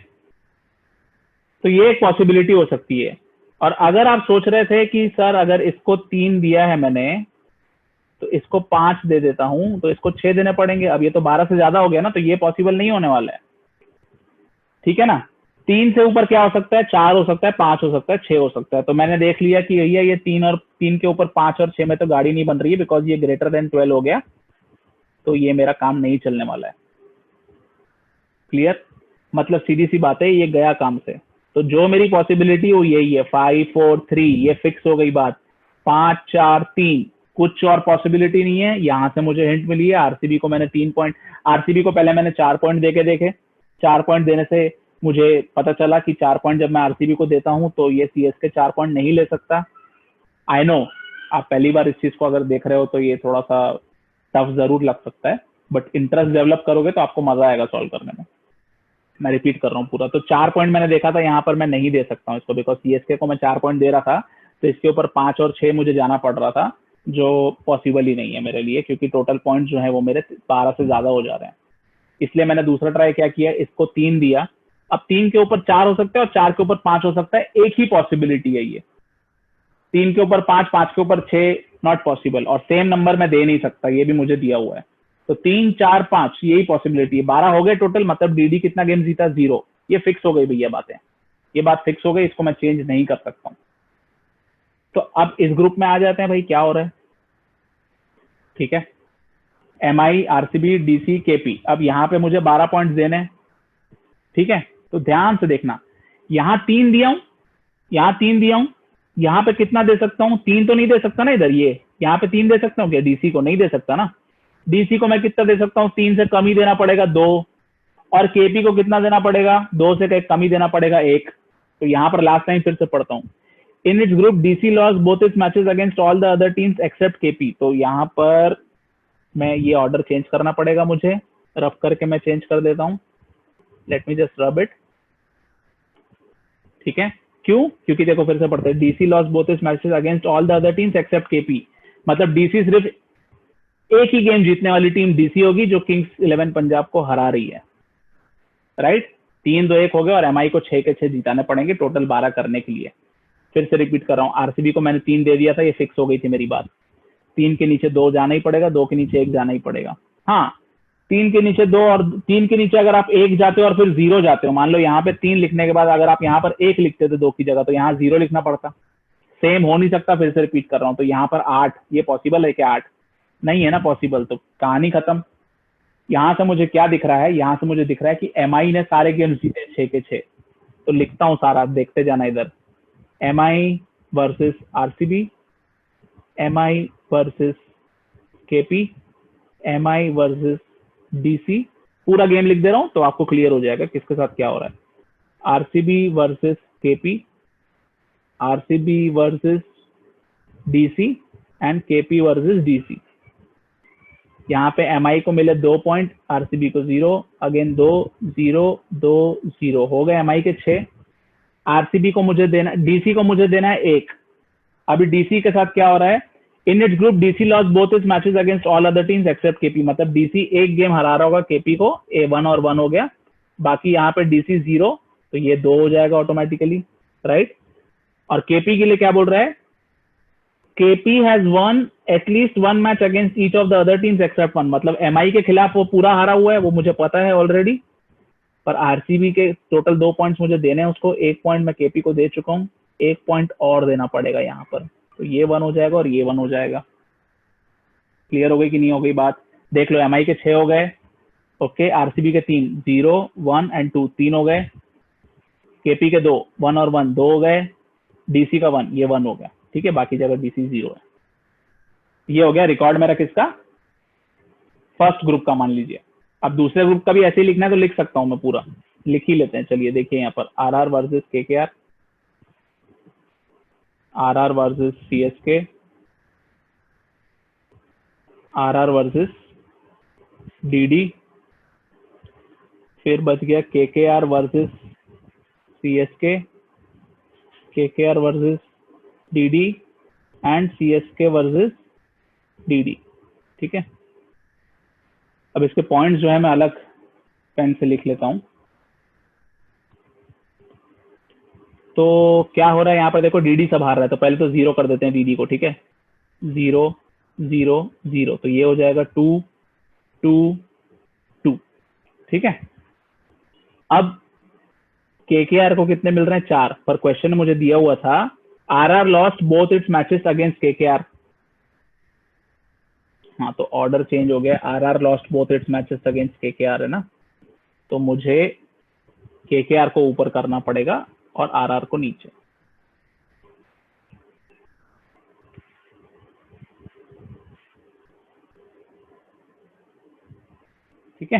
A: तो ये एक पॉसिबिलिटी हो सकती है। और अगर आप सोच रहे थे कि सर अगर इसको 3 दिया है मैंने तो इसको 5 दे देता हूं तो इसको 6 देने पड़ेंगे, अब ये तो 12 से ज्यादा हो गया ना, तो ये पॉसिबल नहीं होने वाला है। ठीक है ना। 3 से ऊपर क्या हो सकता है? 4 हो सकता है, 5 हो सकता है, 6 हो सकता है। तो मैंने देख लिया कि भैया ये 3 के ऊपर 5 और 6 में तो गाड़ी नहीं बन रही है, बिकॉज ये ग्रेटर देन 12 हो गया, तो ये मेरा काम नहीं चलने वाला है। क्लियर? मतलब सीधी सी बात है, ये गया काम से। तो जो मेरी पॉसिबिलिटी वो यही है, 5 4 3, ये फिक्स हो गई बात। 5 4 3, कुछ और पॉसिबिलिटी नहीं है। यहाँ से मुझे हिंट मिली है। आरसीबी को मैंने 3 पॉइंट, आरसीबी को पहले मैंने 4 पॉइंट देके देखे। 4 पॉइंट देने से मुझे पता चला कि 4 पॉइंट जब मैं आरसीबी को देता हूँ तो ये सीएसके 4 पॉइंट नहीं ले सकता। आई नो आप पहली बार इस चीज को अगर देख रहे हो तो ये थोड़ा सा टफ जरूर लग सकता है, बट इंटरेस्ट डेवलप करोगे तो आपको मजा आएगा सॉल्व करने में। मैं रिपीट कर रहा हूँ पूरा। तो 4 पॉइंट मैंने देखा था, यहाँ पर मैं नहीं दे सकता हूँ इसको, बिकॉज सीएसके को मैं 4 पॉइंट दे रहा था, तो इसके ऊपर 5 और 6 मुझे जाना पड़ रहा था, जो पॉसिबल ही नहीं है मेरे लिए, क्योंकि टोटल पॉइंट जो है वो मेरे 12 से ज्यादा हो जा रहे हैं। इसलिए मैंने दूसरा ट्राई क्या किया, इसको 3 दिया। अब 3 के ऊपर 4 हो सकता है और 4 के ऊपर 5 हो सकता है, एक ही पॉसिबिलिटी है ये। 3 के ऊपर 5, 5 के ऊपर 6 नॉट पॉसिबल, और सेम नंबर मैं दे नहीं सकता, ये भी मुझे दिया हुआ है। तो 3 4 5 यही पॉसिबिलिटी है। 12 हो गए टोटल, मतलब डीडी कितना गेम जीता? 0। ये फिक्स हो गई भैया बातें, ये बात फिक्स हो गई, इसको मैं चेंज नहीं कर सकता हूँ। तो अब इस ग्रुप में आ जाते हैं भाई, क्या हो रहा है। ठीक है, एमआई आरसीबी डीसी केपी। अब यहाँ पे मुझे 12 पॉइंट देने हैं। ठीक है, तो ध्यान से देखना, यहाँ 3 दिया हूं, यहाँ 3 दिया हूं, यहाँ पे कितना दे सकता हूँ? 3 तो नहीं दे सकता ना इधर, ये यहाँ पे 3 दे सकता हूँ क्या? डीसी को नहीं दे सकता ना, डीसी को मैं कितना दे सकता हूँ, 3 से कम ही देना पड़ेगा 2, और केपी को कितना देना पड़ेगा, 2 से कम ही देना पड़ेगा 1। तो यहाँ पर लास्ट टाइम फिर से पढ़ता हूँ, in its group DC loss both its matches against all the other teams except KP. तो यहाँ पर मैं ये ऑर्डर चेंज करना पड़ेगा मुझे, रफ करके मैं चेंज कर देता हूँ, let me just rub it. ठीक है, क्यों? क्योंकि देखो फिर से पढ़ते हैं, DC loss both its matches against all the other teams except KP, मतलब डीसी सिर्फ एक ही गेम जीतने वाली टीम डीसी होगी जो किंग्स 11 पंजाब को हरा रही है, राइट। 3-2-1 हो गया और एमआई को 6 के 6 जिताने पड़ेंगे टोटल 12 करने के लिए। फिर से रिपीट कर रहा हूँ, आरसीबी को मैंने 3 दे दिया था, ये फिक्स हो गई थी मेरी बात। 3 के नीचे 2 जाना ही पड़ेगा, 2 के नीचे 1 जाना ही पड़ेगा। हाँ, 3 के नीचे 2 और 3 के नीचे अगर आप 1 जाते हो और फिर 0 जाते हो, मान लो यहाँ पे 3 लिखने के बाद अगर आप यहाँ पर 1 लिखते थे 2 की जगह, तो यहाँ 0 लिखना पड़ता। सेम हो नहीं सकता, फिर से रिपीट कर रहा हूँ। तो यहाँ पर 8, ये पॉसिबल है क्या? 8 नहीं है ना पॉसिबल, तो कहानी खत्म। यहाँ से मुझे क्या दिख रहा है, यहाँ से मुझे दिख रहा है कि एमआई ने सारे गेम्स जीते 6 के 6। तो लिखता हूँ सारा, देखते जाना इधर, MI versus RCB, MI versus KP, MI versus DC, पूरा गेम लिख दे रहा हूँ तो आपको क्लियर हो जाएगा किसके साथ क्या हो रहा है। RCB versus KP, RCB versus DC and KP versus DC. यहाँ पे एमआई को मिले 2 पॉइंट, आरसीबी को 0, अगेन 2 0 2 0 हो गए एमआई के 6। आरसीबी को मुझे देना, डीसी को मुझे देना है 1। अभी डीसी के साथ क्या हो रहा है, in its group DC loss both its matches against all other teams except KP, मतलब डीसी एक गेम हरा रहा होगा केपी को, A1 और 1 हो गया, बाकी यहाँ पे डीसी 0, तो ये 2 हो जाएगा ऑटोमेटिकली, राइट। और केपी के लिए क्या बोल रहा है, KP has won at least 1 match against each of the other teams except 1, मतलब एमआई के खिलाफ वो पूरा हारा हुआ है, वो मुझे पता है ऑलरेडी। पर आरसीबी के टोटल 2 पॉइंट्स मुझे देने हैं उसको, 1 पॉइंट मैं केपी को दे चुका हूँ, 1 पॉइंट और देना पड़ेगा यहाँ पर, तो ये 1 हो जाएगा और ये 1 हो जाएगा। क्लियर हो गई कि नहीं हो गई बात? देख लो, एमआई के 6 हो गए, ओके, आरसीबी के 3, 0 1 एंड 2 3 हो गए, केपी के 2 1 और 1 2 हो गए, डीसी का 1 ये 1 हो गया, ठीक है, बाकी जगह डीसी 0 है। ये हो गया रिकॉर्ड मेरा किसका, फर्स्ट ग्रुप का मान लीजिए। अब दूसरे ग्रुप का भी ऐसे ही लिखना है तो लिख सकता हूं मैं, पूरा लिख ही लेते हैं। चलिए देखिए यहाँ पर RR versus KKR, RR versus CSK, RR versus DD, फिर बच गया KKR versus CSK, KKR versus DD and CSK versus DD, ठीक है। अब इसके पॉइंट्स जो है मैं अलग पेन से लिख लेता हूं। तो क्या हो रहा है यहाँ पर, देखो डीडी सब हार रहा है, तो पहले तो 0 कर देते हैं डीडी को, ठीक है, 0 0 0, तो ये हो जाएगा 2 2 2, ठीक है। अब केकेआर को कितने मिल रहे हैं, 4, पर क्वेश्चन में मुझे दिया हुआ था RR lost both its matches against KKR. हाँ, तो ऑर्डर चेंज हो गया, RR lost both its matches against KKR है ना, तो मुझे केकेआर को ऊपर करना पड़ेगा और आरआर को नीचे। ठीक है,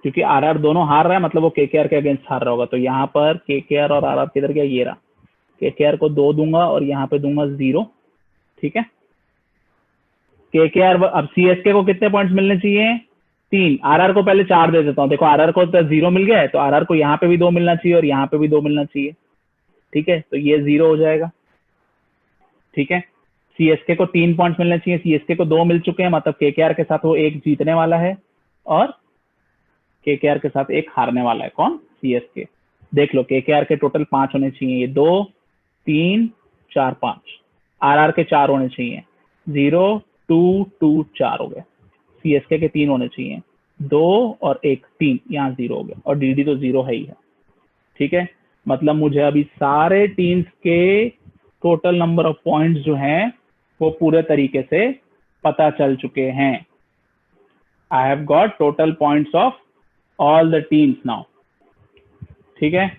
A: क्योंकि आरआर दोनों हार रहा है, मतलब वो केकेआर के अगेंस्ट हार रहा होगा, तो यहाँ पर केकेआर और आरआर किधर गया, ये रहा, केकेआर को 2 दूंगा और यहाँ पे दूंगा 0, ठीक है। केकेआर, अब सीएसके को कितने पॉइंट्स मिलने चाहिए, 3, आरआर को पहले 4 दे देता हूँ, देखो आरआर को तो 0 मिल गया है, तो आरआर को यहाँ पे भी 2 मिलना चाहिए और यहाँ पे भी 2 मिलना चाहिए, ठीक है, तो ये 0 हो जाएगा, ठीक है। सीएसके को 3 पॉइंट्स मिलने चाहिए, सीएसके को 2 मिल चुके हैं, मतलब केकेआर के साथ वो 1 जीतने वाला है और केकेआर के साथ 1 हारने वाला है, कौन, सीएसके। देख लो केकेआर के टोटल 5 होने चाहिए, ये 2 3 4 5, आरआर के 4 होने चाहिए, 0 2 2 4 हो गए, सीएसके के 3 होने चाहिए, 2 और 1 3, यहाँ 0 हो गया, और डीडी तो 0 है ही है, ठीक है। मतलब मुझे अभी सारे टीम्स के टोटल नंबर ऑफ पॉइंट्स जो हैं वो पूरे तरीके से पता चल चुके हैं। I have got total points of all the teams now, ठीक है।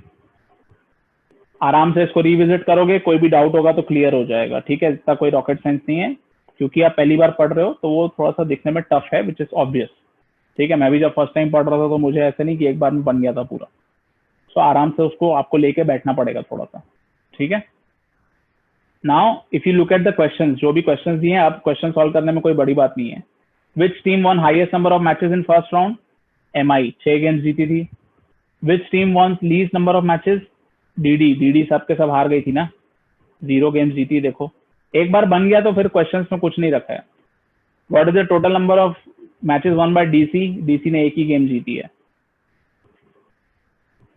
A: आराम से इसको रिविजिट करोगे, कोई भी डाउट होगा तो क्लियर हो जाएगा, ठीक है, इतना कोई रॉकेट साइंस नहीं है, क्योंकि आप पहली बार पढ़ रहे हो तो वो थोड़ा सा दिखने में टफ है, विच इज ऑब्वियस। ठीक है, मैं भी जब फर्स्ट टाइम पढ़ रहा था तो मुझे ऐसे नहीं कि एक बार में बन गया था पूरा। सो आराम से उसको आपको लेके बैठना पड़ेगा थोड़ा सा। ठीक है, now if you look at the question, जो भी क्वेश्चन दिए हैं, आप क्वेश्चन सॉल्व करने में कोई बड़ी बात नहीं है। Which team one highest number of matches in first round? MI 6 games जीती थी। Which team one least number of matches? DD सब के सब हार गई थी ना, 0 गेम्स जीती। देखो एक बार बन गया तो फिर क्वेश्चंस में कुछ नहीं रखा है। What is the total number of matches one by DC ने एक ही गेम जीती है,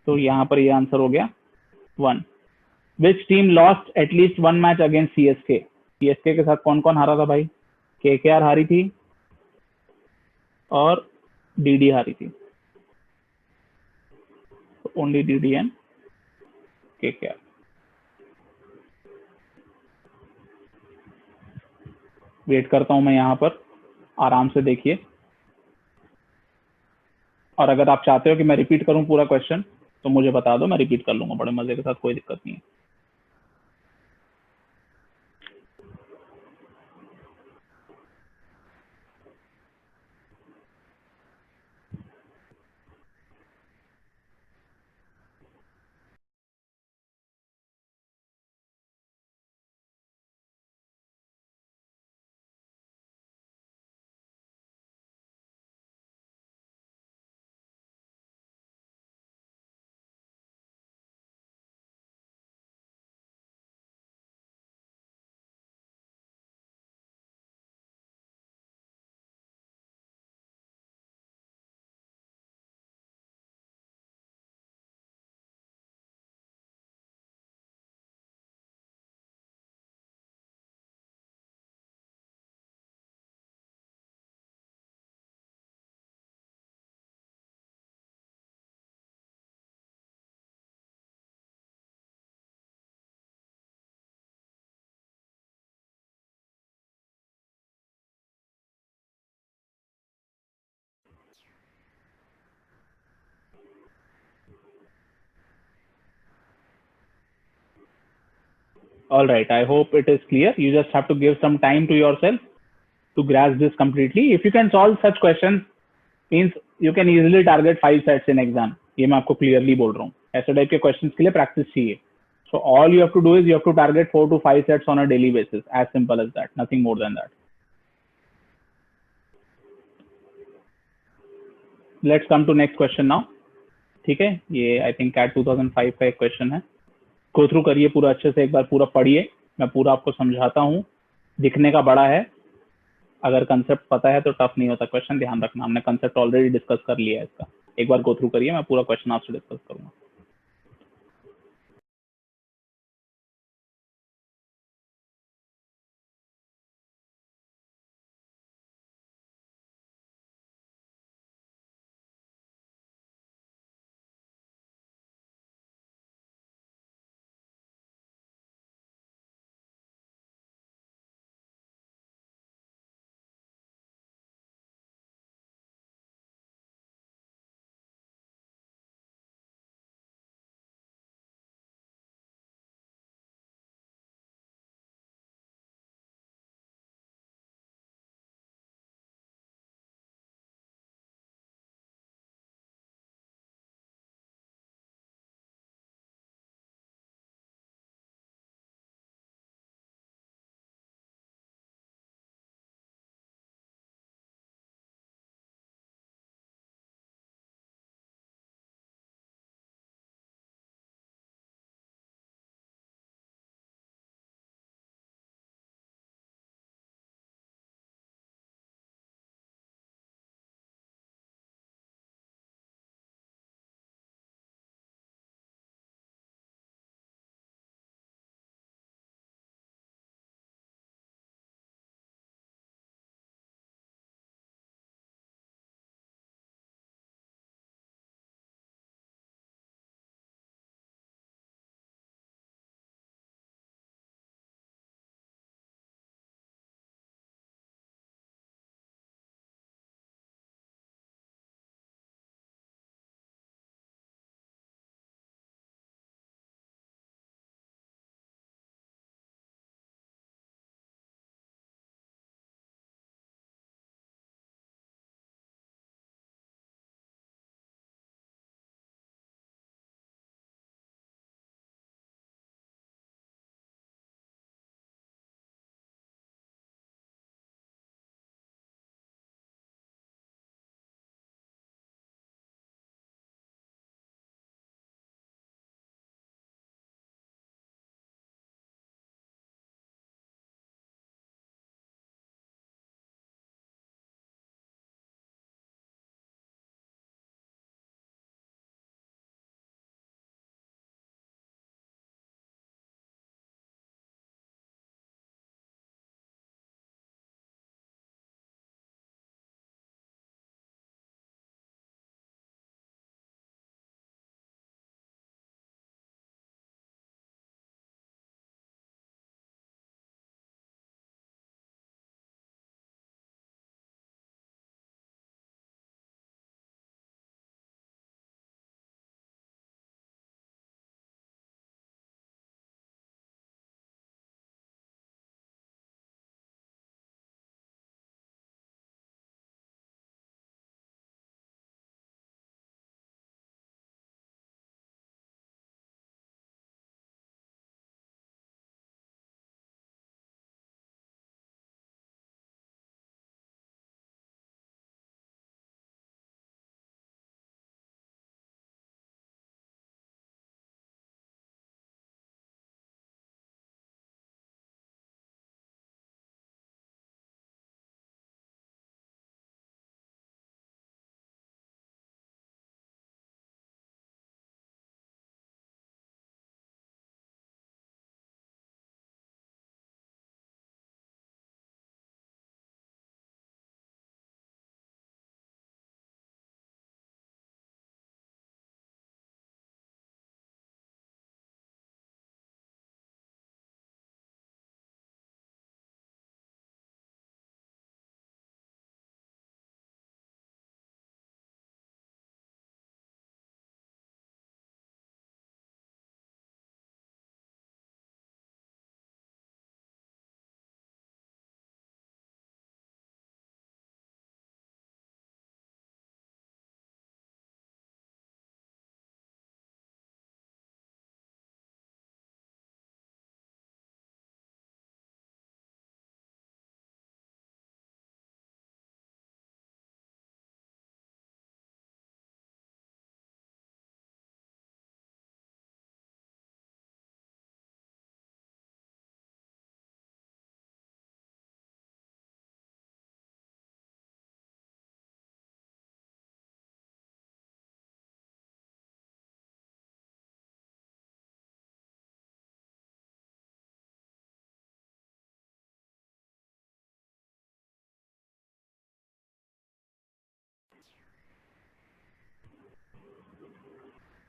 A: तो यहाँ पर ये आंसर हो गया 1। Which team lost at least 1 match against CSK के साथ कौन कौन हारा था भाई? KKR हारी थी और DD हारी थी, only DD and KKR। Wait करता हूं मैं यहाँ पर, आराम से देखिए, और अगर आप चाहते हो कि मैं रिपीट करूं पूरा क्वेश्चन तो मुझे बता दो, मैं रिपीट कर लूंगा बड़े मजे के साथ, कोई दिक्कत नहीं है। All right, I hope it is clear. You just have to give some time to yourself to grasp this completely. If you can solve such questions, means you can easily target 5 sets in exam. ये मैं आपको clearly बोल रहा हूँ, ऐसे type के questions के लिए practice चाहिए। So all you have to do is you have to target 4 to 5 sets on a daily basis. As simple as that, nothing more than that. Let's come to next question now. ठीक है, ये I think CAT 2005 का एक question है। Go through करिए पूरा अच्छे से, एक बार पूरा पढ़िए, मैं पूरा आपको समझाता हूँ। दिखने का बड़ा है, अगर कंसेप्ट पता है तो टफ नहीं होता क्वेश्चन, ध्यान रखना। हमने कंसेप्ट ऑलरेडी डिस्कस कर लिया है इसका, एक बार गो थ्रू करिए, मैं पूरा क्वेश्चन आपसे डिस्कस करूंगा।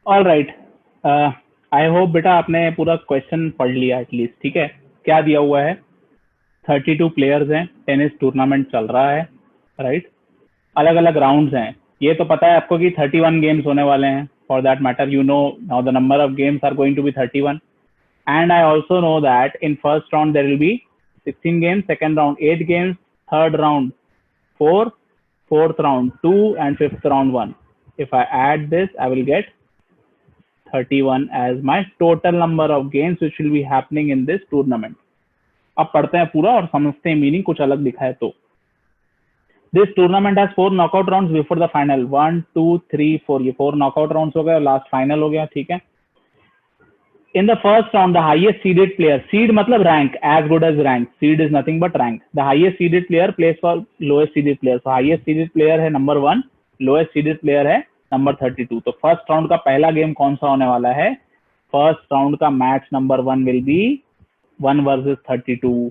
A: ऑल राइट, आई होप बेटा आपने पूरा क्वेश्चन पढ़ लिया एटलीस्ट, ठीक है। क्या दिया हुआ है, 32 प्लेयर्स हैं, टेनिस टूर्नामेंट चल रहा है, राइट। अलग अलग राउंड्स हैं, ये तो पता है आपको कि 31 गेम्स होने वाले हैं। For that matter you know now the number of games are going to be 31, and I also know that in first round there will be 16 games, second round 8 games, third round 4, fourth round 2, and fifth round 1. If I add this, I will get 31 as my total number of games which will be happening in this tournament. अब पढ़ते हैं पूरा और समझते हैं meaning कुछ अलग दिखा है तो। This tournament has 4 knockout rounds before the final. 1, 2, 3, 4, ये 4 knockout rounds हो गए और लास्ट फाइनल हो गया, ठीक है। In the first round, the highest seeded player, seed matlab rank, as good as rank, seed is nothing but rank. The highest seeded player plays for lowest seeded player. So highest seeded player है number 1, lowest seeded player है number 32. तो first round का पहला game कौन सा होने वाला है? First round का match number 1 will be 1 versus 32.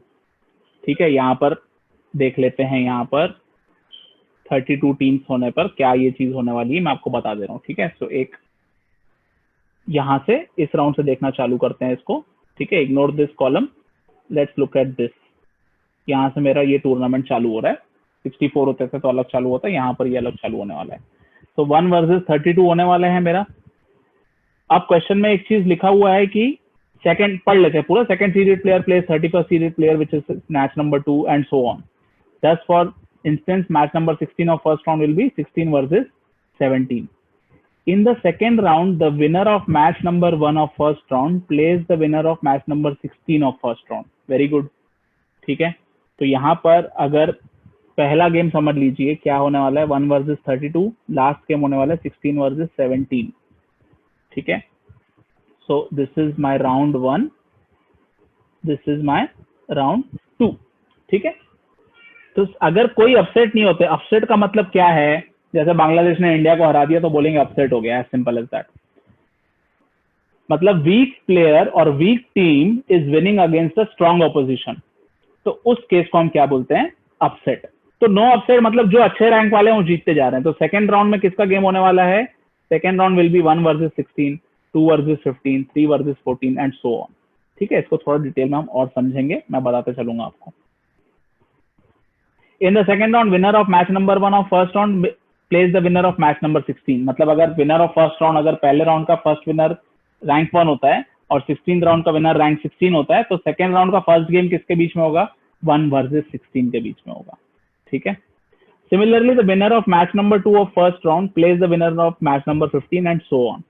A: ठीक है, यहाँ पर देख लेते हैं, यहाँ पर 32 टीम्स होने पर क्या ये चीज होने वाली है, मैं आपको बता दे रहा हूँ, ठीक है। सो एक यहां से इस राउंड से देखना चालू करते हैं इसको, ठीक है। Ignore this column, let's look at this. यहाँ से मेरा ये टूर्नामेंट चालू हो रहा है, 64 होते थे तो अलग चालू होता है, यहाँ पर ये अलग चालू होने वाला है। तो 1 वर्सेस 32 होने वाले हैं मेरा। अब क्वेश्चन में एक चीज लिखा हुआ है कि सेकंड, पढ़ लेते हैं पूरा। Second seeded player plays 31st seeded player which is match number 2 and so on. Thus for instance match number 16 of first round will be 16 versus 17. In the second round, the winner of match number 1 of first round plays the winner of match number 16 of first round. Very good, ठीक है। तो यहाँ पर अगर पहला game समझ लीजिए क्या होने वाला है, 1 वर्सेस 32, लास्ट गेम होने वाला है 16 वर्सेस 17, ठीक है। So this is my round 1, this is my round 2, ठीक है। तो अगर कोई अपसेट नहीं होते, अपसेट का मतलब क्या है, जैसे बांग्लादेश ने इंडिया को हरा दिया तो बोलेंगे अपसेट हो गया, एज सिंपल एज दैट। मतलब वीक प्लेयर और week team is winning against a strong opposition, तो उस केस को हम क्या बोलते हैं, अपसेट। तो नो अपसेट मतलब जो अच्छे रैंक वाले हैं वो जीतते जा रहे हैं। तो सेकंड राउंड में किसका गेम होने वाला है, second round will be 1 versus 16, 2 versus 15, 3 versus 14 and so on, ठीक है। इसको थोड़ा डिटेल में हम और समझेंगे, मैं बताते चलूंगा आपको। In the second round, winner of match number 1 of first round plays the winner of match number 16. मतलब अगर winner of first round, अगर पहले राउंड का फर्स्ट विनर रैंक 1 होता है और 16th राउंड का विनर रैंक 16 होता है, तो सेकंड राउंड का फर्स्ट गेम किसके बीच में होगा, 1 वर्सेस 16 के बीच में होगा, ठीक है। Similarly, the winner of match number 2 of first round plays the winner of match number 15 and so on,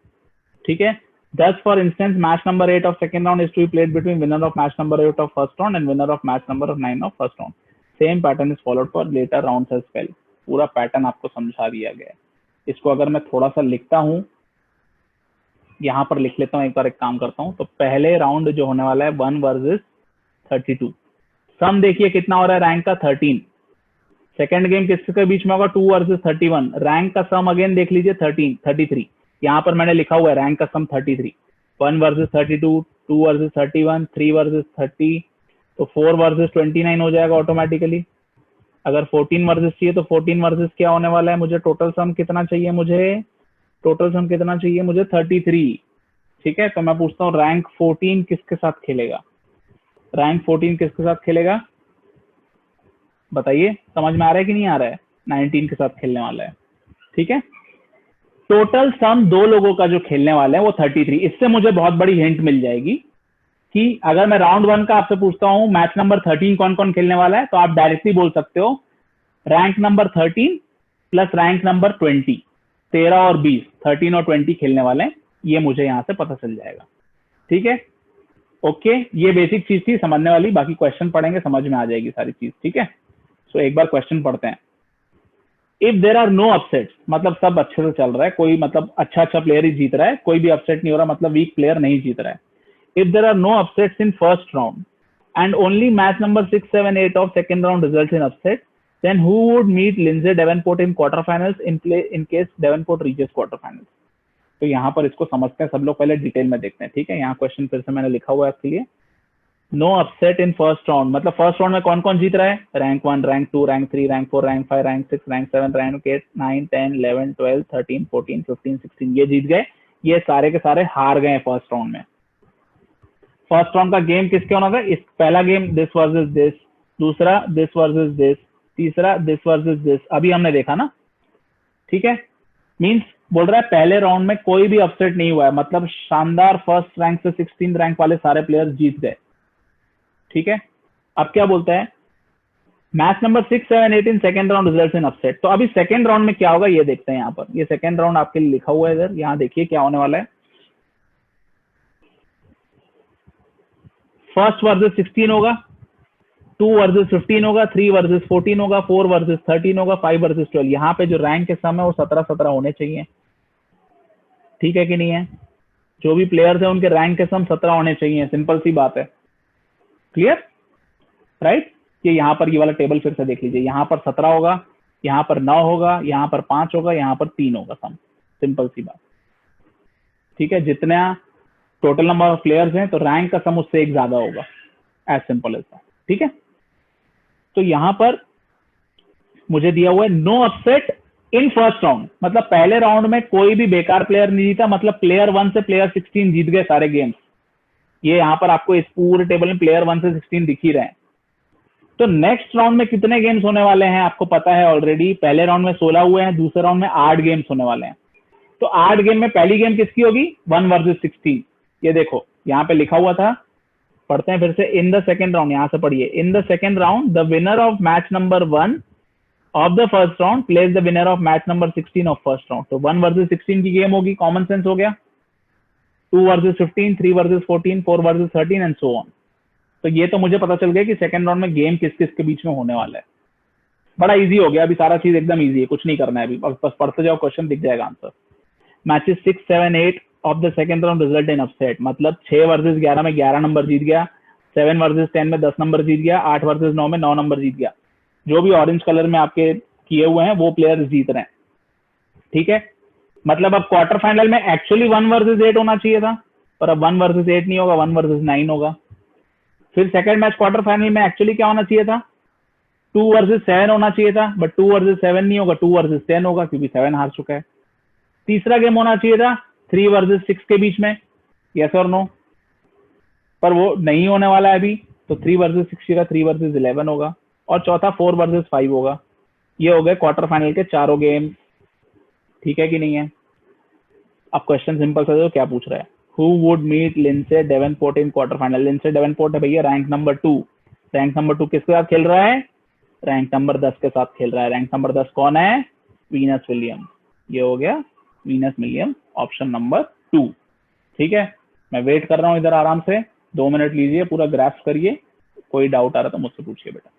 A: ठीक है। Thus, for instance, match number 8 of second round is to be played between winner of match number 8 of first round and winner of match number 9 of first round. Same pattern is followed for later rounds as well. पूरा pattern आपको समझा दिया गया है। इसको अगर मैं थोड़ा सा लिखता हूं, यहाँ पर लिख लेता हूँ, एक बार एक काम करता हूँ। तो पहले राउंड जो होने वाला है 1 वर्सेस 32, सम देखिए कितना हो रहा है, रैंक का 13। सेकंड गेम किसके बीच में होगा, 2 वर्सेस 31, रैंक का सम अगेन देख लीजिए 33। यहाँ पर मैंने लिखा हुआ है रैंक का सम 33। 1 वर्सेस 32, 2 वर्सेस 31, 3 वर्सेस 30, तो 4 वर्सेस 29 हो जाएगा ऑटोमेटिकली। अगर 14 वर्सेस चाहिए तो 14 वर्सेस क्या होने वाला है, मुझे टोटल सम कितना चाहिए, टोटल सम कितना चाहिए मुझे 33, ठीक है। तो मैं पूछता हूँ रैंक 14 किसके साथ खेलेगा, रैंक 14 किसके साथ खेलेगा, बताइए, समझ में आ रहा है कि नहीं आ रहा है, 19 के साथ खेलने वाला है, ठीक है। टोटल सम दो लोगों का जो खेलने वाला है वो 33। इससे मुझे बहुत बड़ी हिंट मिल जाएगी कि अगर मैं राउंड 1 का आपसे पूछता हूं मैच नंबर 13 कौन कौन खेलने वाला है, तो आप डायरेक्टली बोल सकते हो rank number 13 plus rank number 20, 13 और 20, 13 और 20 खेलने वाले हैं, ये मुझे यहां से पता चल जाएगा, ठीक है। ओके, ये बेसिक चीज थी समझने वाली, बाकी क्वेश्चन पढ़ेंगे समझ में आ जाएगी सारी चीज, ठीक है। सो एक बार क्वेश्चन पढ़ते हैं। If there are no upsets, मतलब सब अच्छे से चल रहा है, कोई मतलब अच्छा प्लेयर ही जीत रहा है, कोई भी अपसेट नहीं हो रहा, मतलब वीक प्लेयर नहीं जीत रहा है। If there are no upsets in first round and only match number 6, 7, 8 of second round results in upset, then who would meet Lindsay Davenport in quarterfinals in case Davenport reaches quarterfinals? तो यहाँ पर इसको समझते हैं सब लोग, पहले detail में देखते हैं, ठीक है। यहाँ क्वेश्चन फिर से मैंने लिखा हुआ है आपके लिए। No upset in first round, मतलब फर्स्ट राउंड में कौन कौन जीत रहा है, rank 1, rank 2, rank 3, rank 4, rank 5, rank 6, rank 7, rank 8, 9, 10, 11, 12, 13, 14, 15, 16, ये जीत गए। ये सारे के सारे हार गए फर्स्ट राउंड में। फर्स्ट राउंड का गेम किसके होना था? इस पहला गेम दिस वर्सेस दिस, दूसरा दिस वर्सेस दिस, तीसरा दिस वर्सेस दिस, अभी हमने देखा ना, ठीक है। मींस बोल रहा है पहले राउंड में कोई भी अपसेट नहीं हुआ है, मतलब शानदार फर्स्ट रैंक से 16 रैंक वाले सारे प्लेयर्स जीत गए, ठीक है। अब क्या बोलता है, match number 6, 7, 8 in second round results in upset. तो अभी सेकंड राउंड में क्या होगा ये देखते हैं यहाँ पर। ये सेकंड राउंड आपके लिए लिखा हुआ है इधर, यहाँ देखिए क्या होने वाला है। फर्स्ट वर्सेस 16 होगा, 2 वर्सेस 15 होगा, 3 वर्सेस 14 होगा, 4 वर्सेस 13 होगा, 5 वर्सेस 12। यहाँ पे जो रैंक के सम है वो 17-17 होने चाहिए, ठीक है कि नहीं है। जो भी प्लेयर्स है उनके रैंक के सम 17 होने चाहिए, सिंपल सी बात है, क्लियर, राइट। ये यहाँ पर ये वाला टेबल फिर से देख लीजिए, यहाँ पर 17 होगा, यहाँ पर 9 होगा, यहाँ पर 5 होगा, यहाँ पर 3 होगा सम, सिंपल सी बात, ठीक है। जितना टोटल नंबर ऑफ प्लेयर्स हैं तो रैंक का सम उससे एक ज्यादा होगा, एज सिंपल एज दैट, ठीक है। तो यहाँ पर मुझे दिया हुआ है no upset in first round, मतलब पहले राउंड में कोई भी बेकार प्लेयर नहीं जीता, मतलब प्लेयर 1 से प्लेयर 16 जीत गए सारे गेम्स। ये यहाँ पर आपको इस पूरे टेबल में प्लेयर 1 से 16 दिख ही रहे हैं। तो नेक्स्ट राउंड में कितने गेम्स होने वाले हैं आपको पता है ऑलरेडी। पहले राउंड में 16 हुए हैं, दूसरे राउंड में 8 गेम्स होने वाले हैं। तो 8 गेम में पहली गेम किसकी होगी? 1 वर्सेस 16। ये देखो यहाँ पे लिखा हुआ था, पढ़ते हैं फिर से। इन द सेकेंड राउंड, यहाँ से पढ़िए, in the second round the winner of match number 1 of the first round plays the winner of match number 16 of first round. तो 1 वर्सेस 16 की गेम होगी, कॉमन सेंस हो गया। 2 versus 15, 3 versus 14, 4 versus 13 and so on. तो ये तो मुझे पता चल गया कि सेकंड राउंड में गेम किस किस के बीच में होने वाला है। बड़ा इजी हो गया, अभी सारा चीज एकदम इजी है, कुछ नहीं करना है अभी, बस पढ़ते जाओ, क्वेश्चन दिख जाएगा answer. Matches 6, 7, 8 of the second round result in upset, मतलब 6 वर्सेस 11 में 11 नंबर जीत गया, 7 वर्सेस 10 में 10 नंबर जीत गया, 8 वर्सेस 9 में 9 नंबर जीत गया। जो भी ऑरेंज कलर में आपके किए हुए हैं वो प्लेयर्स जीत रहे हैं, ठीक है। मतलब अब क्वार्टर फाइनल में एक्चुअली 1 वर्सेस 8 होना चाहिए था, पर अब 1 वर्सेस 8 नहीं होगा, 1 वर्सेस 9 होगा। फिर सेकंड मैच क्वार्टर फाइनल में एक्चुअली क्या होना चाहिए था? 2 वर्सेस 7 होना चाहिए था, बट 2 वर्सेस 7 नहीं होगा, 2 वर्सेस 10 होगा, क्योंकि 7 हार चुका है। तीसरा गेम होना चाहिए था 3 वर्सेस 6 के बीच में, यस और नो, पर वो नहीं होने वाला है अभी। तो 3 वर्सेस 6 का 3 वर्सेस 11 होगा, और चौथा 4 वर्सेस 5 होगा। ये हो गए क्वार्टर फाइनल के चारों गेम, ठीक है कि नहीं है। अब क्वेश्चन सिंपल सा, क्या पूछ रहा है? Who would meet Lindsay Davenport in quarter final? Lindsay Davenport है भैया रैंक नंबर 2। रैंक नंबर 2 किसके साथ खेल रहा है? रैंक नंबर 10 के साथ खेल रहा है। रैंक नंबर 10 कौन है? Venus William. ये हो गया वीनस विलियम, ऑप्शन नंबर 2, ठीक है। मैं वेट कर रहा हूँ इधर आराम से, 2 मिनट लीजिए, पूरा ग्राफ करिए। कोई डाउट आ रहा तो मुझसे पूछिए बेटा।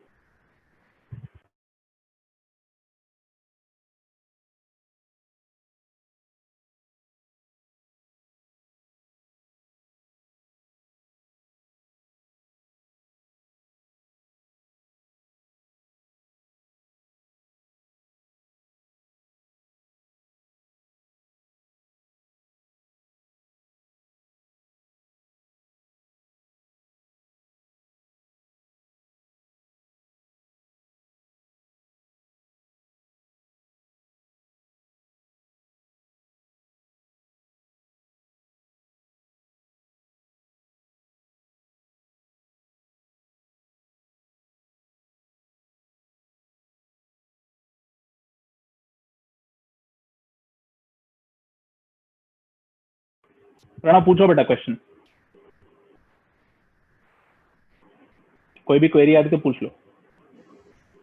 A: प्रणव पूछो बेटा क्वेश्चन, कोई भी क्वेरी आती तो पूछ लो।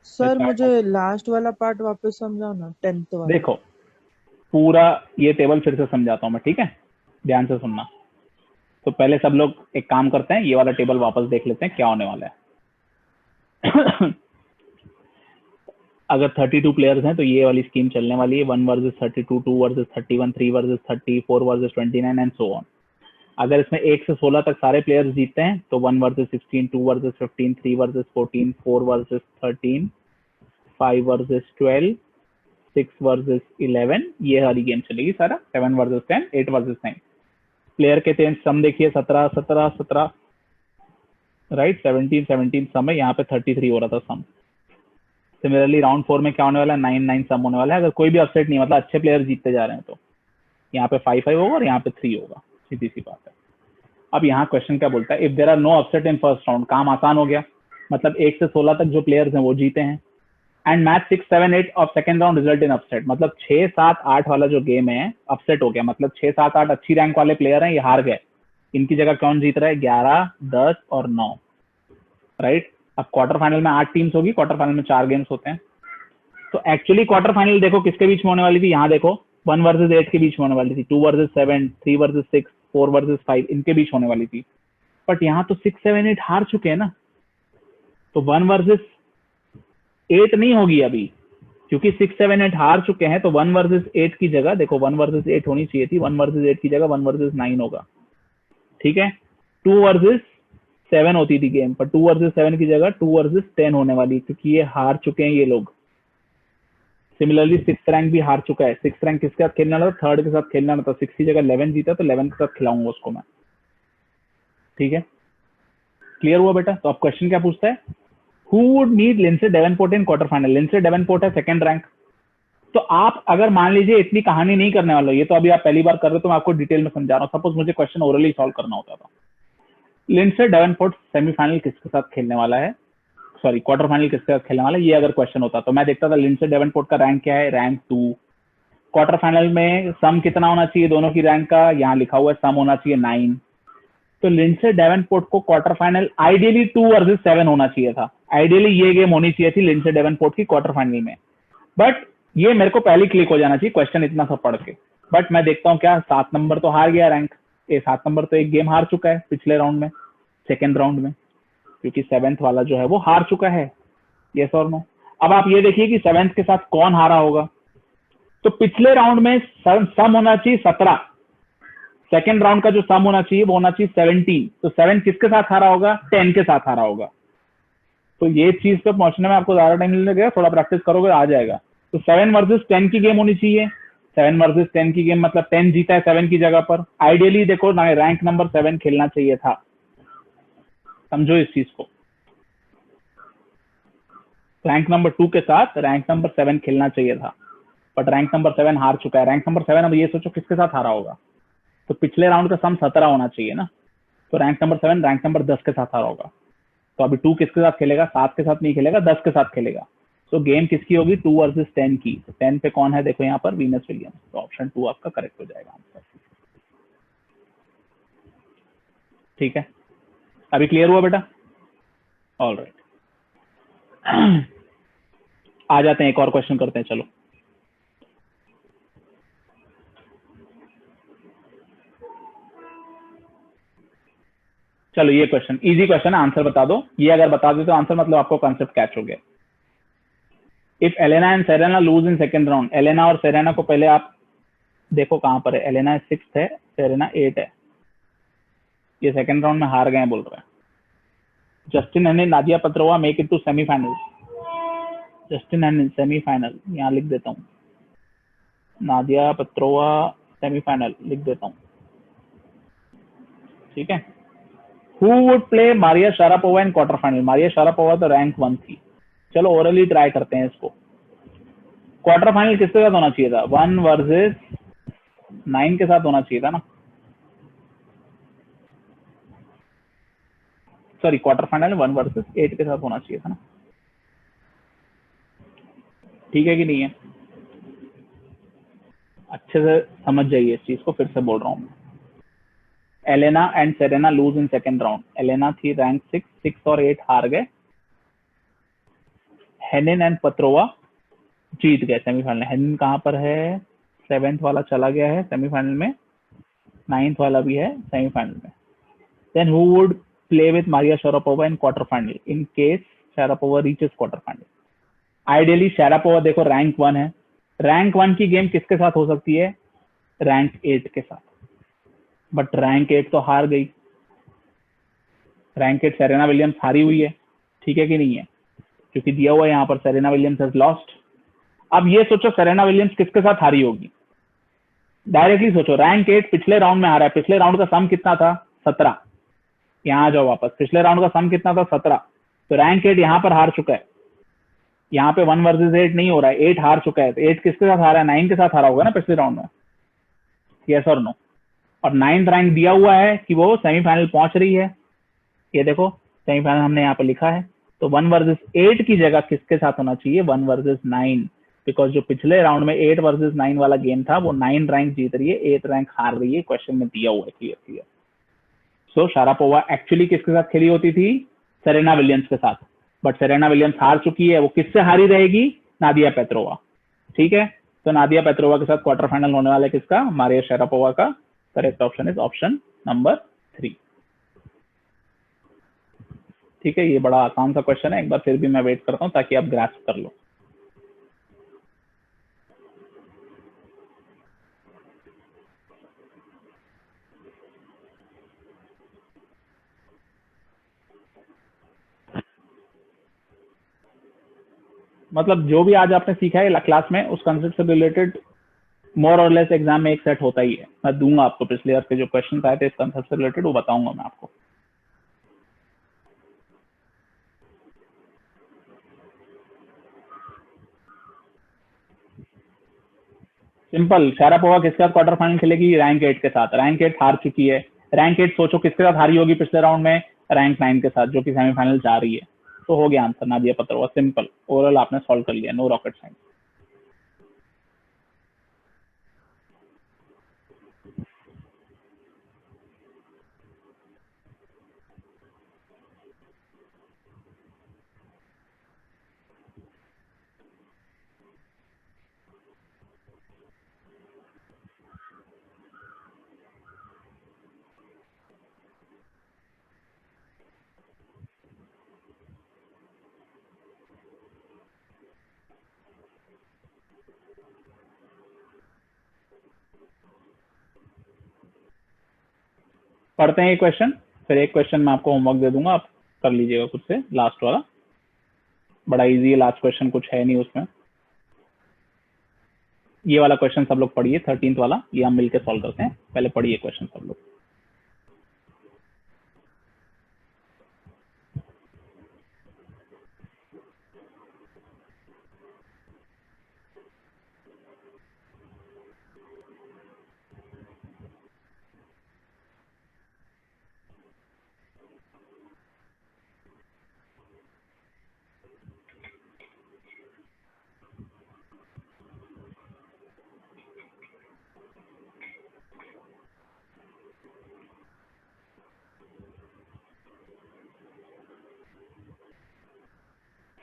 B: सर मुझे लास्ट वाला पार्ट वापस समझाओ ना, 10th वाला।
A: देखो पूरा ये टेबल फिर से समझाता हूँ मैं, ठीक है, ध्यान से सुनना। तो पहले सब लोग एक काम करते हैं, ये वाला टेबल वापस देख लेते हैं क्या होने वाला है। अगर 32 प्लेयर्स हैं तो ये वाली स्कीम चलने वाली है, 1 versus 32, 2 versus 31, 3 versus 30, 4 versus 29 and so on. अगर इसमें 1 से 16 तक सारे प्लेयर्स जीतते हैं तो 1 versus 16, 2 versus 15, 3 versus 14, 4 versus 13, 5 versus 12, 6 versus 11, ये वाली गेम चलेगी सारा। 7 वर्सेस 10, 8 वर्सेस 9। प्लेयर के थे सम देखिए, 17, 17, 17, राइट, 17, 17 सम है, यहाँ पे 33 हो रहा था सम। सिमिलरली राउंड 4 में क्या होने वाला है? 9, 9 सम होने वाला है, अगर कोई भी अपसेट नहीं, मतलब अच्छे प्लेयर जीतते जा रहे हैं तो, यहाँ पे 5-5 होगा और यहाँ पे 3 होगा, सीधी सी बात है। अब यहाँ क्वेश्चन क्या बोलता है, if there are no upset in first round, काम आसान हो गया, मतलब 1 से 16 तक जो प्लेयर्स हैं वो जीते हैं। And match 6, 7, 8 of second round result in upset, मतलब 6, 7, 8 वाला जो गेम है अपसेट हो गया, मतलब 6, 7, 8 अच्छी रैंक वाले प्लेयर हैं, ये हार गए, इनकी जगह कौन जीत रहा है, 11, 10 और 9, राइट। अब क्वार्टर फाइनल में 8 टीम्स होगी, क्वार्टर फाइनल में 4 गेम्स होते हैं। तो एक्चुअली क्वार्टर फाइनल देखो किसके बीच में होने वाली थी, यहाँ देखो 1 वर्सेस 8 के बीच में होने वाली थी, 2 वर्सेस 7, 3 वर्सेस 6, 4 वर्सेस 5, इनके बीच होने वाली थी। बट यहाँ तो 6, 7, 8 हार चुके हैं ना, तो 1 वर्सेस 8 नहीं होगी अभी, क्योंकि 6, 7, 8 हार चुके हैं। तो 1 वर्सेस 8 की जगह देखो 1 वर्सेस 8 होनी चाहिए थी, 1 वर्सेस 8 की जगह 1 वर्सेस 9 होगा, ठीक है। 2 वर्सेस 7 होती थी गेम, पर 2 वर्सेस 7 की जगह 2 वर्सेस 10 होने वाली, क्योंकि ये हार चुके हैं ये लोग। सिमिलरली 6th रैंक भी हार चुका है। 6th रैंक किसके साथ खेलना था, 3rd के साथ खेलना था। 6 की जगह 11 जीता, तो 11 के साथ खिलाऊंगा उसको मैं, ठीक है। क्लियर हुआ बेटा। तो अब क्वेश्चन क्या पूछता है, who would need Lindsay Davenport in quarter final. Lindsay Davenport है 2nd रैंक। तो आप अगर मान लीजिए इतनी कहानी नहीं करने वाले हो, ये तो अभी आप पहली बार कर रहे हो, तो मैं आपको डिटेल में समझा रहा हूँ। सपोज मुझे क्वेश्चन ओरली सॉल्व करना होता था, लिंडसे डेवेनपोर्ट सेमीफाइनल किसके साथ खेलने वाला है, सॉरी क्वार्टर फाइनल किसके साथ खेलने वाला है, ये अगर क्वेश्चन होता तो मैं देखता था लिंडसे डेवेनपोर्ट का रैंक क्या है, रैंक 2। क्वार्टर फाइनल में सम कितना होना चाहिए दोनों की रैंक का, यहाँ लिखा हुआ है सम होना चाहिए 9। तो लिंडसे डेवेनपोर्ट को क्वार्टर फाइनल आइडियली 2 वर्सेस 7 होना चाहिए था, आइडियली ये गेम होनी चाहिए थी लिंडसे डेवेनपोर्ट की क्वार्टर फाइनल में। बट ये मेरे को पहले क्लिक हो जाना चाहिए क्वेश्चन इतना सब पढ़ के। बट मैं देखता हूँ क्या 7 नंबर तो हार गया रैंक, 7 नंबर तो एक गेम हार चुका है पिछले राउंड में, 2nd राउंड में, क्योंकि 7th वाला जो है वो हार चुका है, यस और नो। अब आप ये देखिए कि 7th के साथ कौन हारा होगा। तो पिछले राउंड में सम होना चाहिए 17, 2nd राउंड का जो सम होना चाहिए वो होना चाहिए 17। तो 7 किसके साथ हारा होगा, 10 के साथ हारा होगा। तो ये चीज पे पहुंचने में आपको ज्यादा टाइम लगेगा, थोड़ा प्रैक्टिस करोगे आ जाएगा। तो 7 वर्सेस 10 की गेम होनी चाहिए, 7 वर्सेस 10 की गेम मतलब 10 जीता है 7 की जगह पर। आइडियली देखो रैंक नंबर 7 खेलना चाहिए था, समझो इस चीज को। रैंक नंबर 2 के साथ रैंक नंबर 7 खेलना चाहिए था, बट रैंक नंबर 7 हार चुका है। रैंक नंबर 7, अब ये सोचो किसके साथ हारा होगा, तो पिछले राउंड का सम 17 होना चाहिए ना, तो रैंक नंबर 7 रैंक नंबर 10 के साथ हारा होगा। तो अभी 2 किसके साथ खेलेगा, 7 के साथ नहीं खेलेगा, 10 के साथ खेलेगा। तो गेम किसकी होगी, 2 वर्सेस 10 की। तो 10 पे कौन है, देखो यहाँ पर वीनस विलियम्स, तो ऑप्शन 2 आपका करेक्ट हो जाएगा आंसर, ठीक है। अभी क्लियर हुआ बेटा, ऑल राइट। आ जाते हैं एक और क्वेश्चन करते हैं, चलो। चलो ये क्वेश्चन इजी क्वेश्चन है, आंसर बता दो। ये अगर बता दो तो आंसर मतलब आपको कॉन्सेप्ट कैच हो गया। If Elena and Serena lose in second round, Elena और सेरेना को पहले आप देखो कहां पर है, एलेना 6th है, सेरेना 8 है, ये सेकंड राउंड में हार गए बोल रहे हैं। Justin and Nadia Petrova make it to semifinal, Justin and semifinal यहाँ लिख देता हूँ, नादिया पेट्रोवा सेमीफाइनल लिख देता हूँ, ठीक है। Who would play Maria Sharapova in quarter final, Maria Sharapova तो रैंक 1 थी। चलो ओरली ट्राई करते हैं इसको। क्वार्टर फाइनल किसके साथ होना चाहिए था, 1 वर्सेस 9 के साथ होना चाहिए था ना, सॉरी क्वार्टर फाइनल 1 वर्सेस 8 के साथ होना चाहिए था ना, ठीक है कि नहीं है। अच्छे से समझ जाइए इस चीज को, फिर से बोल रहा हूँ। Elena and Serena lose in second round, Elena थी रैंक 6, 6 और 8 हार गए। हेनिन एंड पत्रोवा जीत गए सेमीफाइनल। हेनिन कहाँ पर है, 7th वाला चला गया है सेमीफाइनल में, 9th वाला भी है सेमीफाइनल में। Then who would play with Maria Sharapova in quarter final in case Sharapova reaches quarter final. Ideally Sharapova देखो रैंक 1 है, रैंक 1 की गेम किसके साथ हो सकती है, रैंक 8 के साथ, बट रैंक 8 तो हार गई, रैंक 8 सेरेना विलियम्स हारी हुई है, ठीक है कि नहीं है, क्योंकि दिया हुआ है यहाँ पर सेरेना विलियम्स हैज लॉस्ट। अब ये सोचो सेरेना विलियम्स किसके साथ हारी होगी, डायरेक्टली सोचो, रैंक 8 पिछले राउंड में हारा है, पिछले राउंड का सम कितना था, 17। यहाँ आ जाओ वापस, पिछले राउंड का सम कितना था, 17। तो रैंक 8 यहाँ पर हार चुका है, यहाँ पे 1 वर्सेस 8 नहीं हो रहा है, 8 हार चुका है। तो 8 किसके साथ हारा है, 9 के साथ हारा होगा ना पिछले राउंड में। यस और नो। और 9th रैंक दिया हुआ है कि वो सेमीफाइनल पहुंच रही है, ये देखो सेमीफाइनल हमने यहाँ पे लिखा है। तो 1 वर्सेस 8 की जगह किसके साथ होना चाहिए, 1 वर्सेस 9, बिकॉज जो पिछले राउंड में 8 वर्सेस 9 वाला गेम था वो 9 रैंक जीत रही है, 8 रैंक हार रही है, क्वेश्चन में दिया हुआ है क्लियर क्लियर। सो शारापोवा एक्चुअली किसके साथ खेली होती थी, सेरेना विलियम्स के साथ, बट सेरेना विलियम्स हार चुकी है, वो किससे हारी रहेगी, नादिया पेत्रोवा। ठीक है, तो नादिया पेत्रोवा के साथ क्वार्टर फाइनल होने वाला है किसका, मारिया शारापोवा का। Correct option is option number 3। ठीक है, ये बड़ा आसान सा क्वेश्चन है, एक बार फिर भी मैं वेट करता हूं ताकि आप ग्रास्प कर लो। मतलब जो भी आज आपने सीखा है क्लास में उस कंसेप्ट से रिलेटेड मोर और लेस एग्जाम में एक सेट होता ही है। मैं दूंगा आपको पिछले ईयर के जो क्वेश्चन आए थे इस कंसेप्ट से रिलेटेड, वो बताऊंगा मैं आपको। सिंपल, शारापोवा किसके साथ क्वार्टर फाइनल खेलेगी, रैंक 8 के साथ। रैंक 8 हार चुकी है, रैंक 8 सोचो किसके साथ हारी होगी पिछले राउंड में, रैंक 9 के साथ, जो कि सेमीफाइनल जा रही है। तो हो गया answer, Nadia Petrova. Simple, overall आपने सॉल्व कर लिया, नो रॉकेट साइंस। पढ़ते हैं ये क्वेश्चन, फिर एक क्वेश्चन मैं आपको होमवर्क दे दूंगा, आप कर लीजिएगा खुद से, लास्ट वाला बड़ा इजी है, लास्ट क्वेश्चन कुछ है नहीं उसमें। ये वाला क्वेश्चन सब लोग पढ़िए, 13th वाला, ये हम मिलकर सॉल्व करते हैं। पहले पढ़िए क्वेश्चन सब लोग।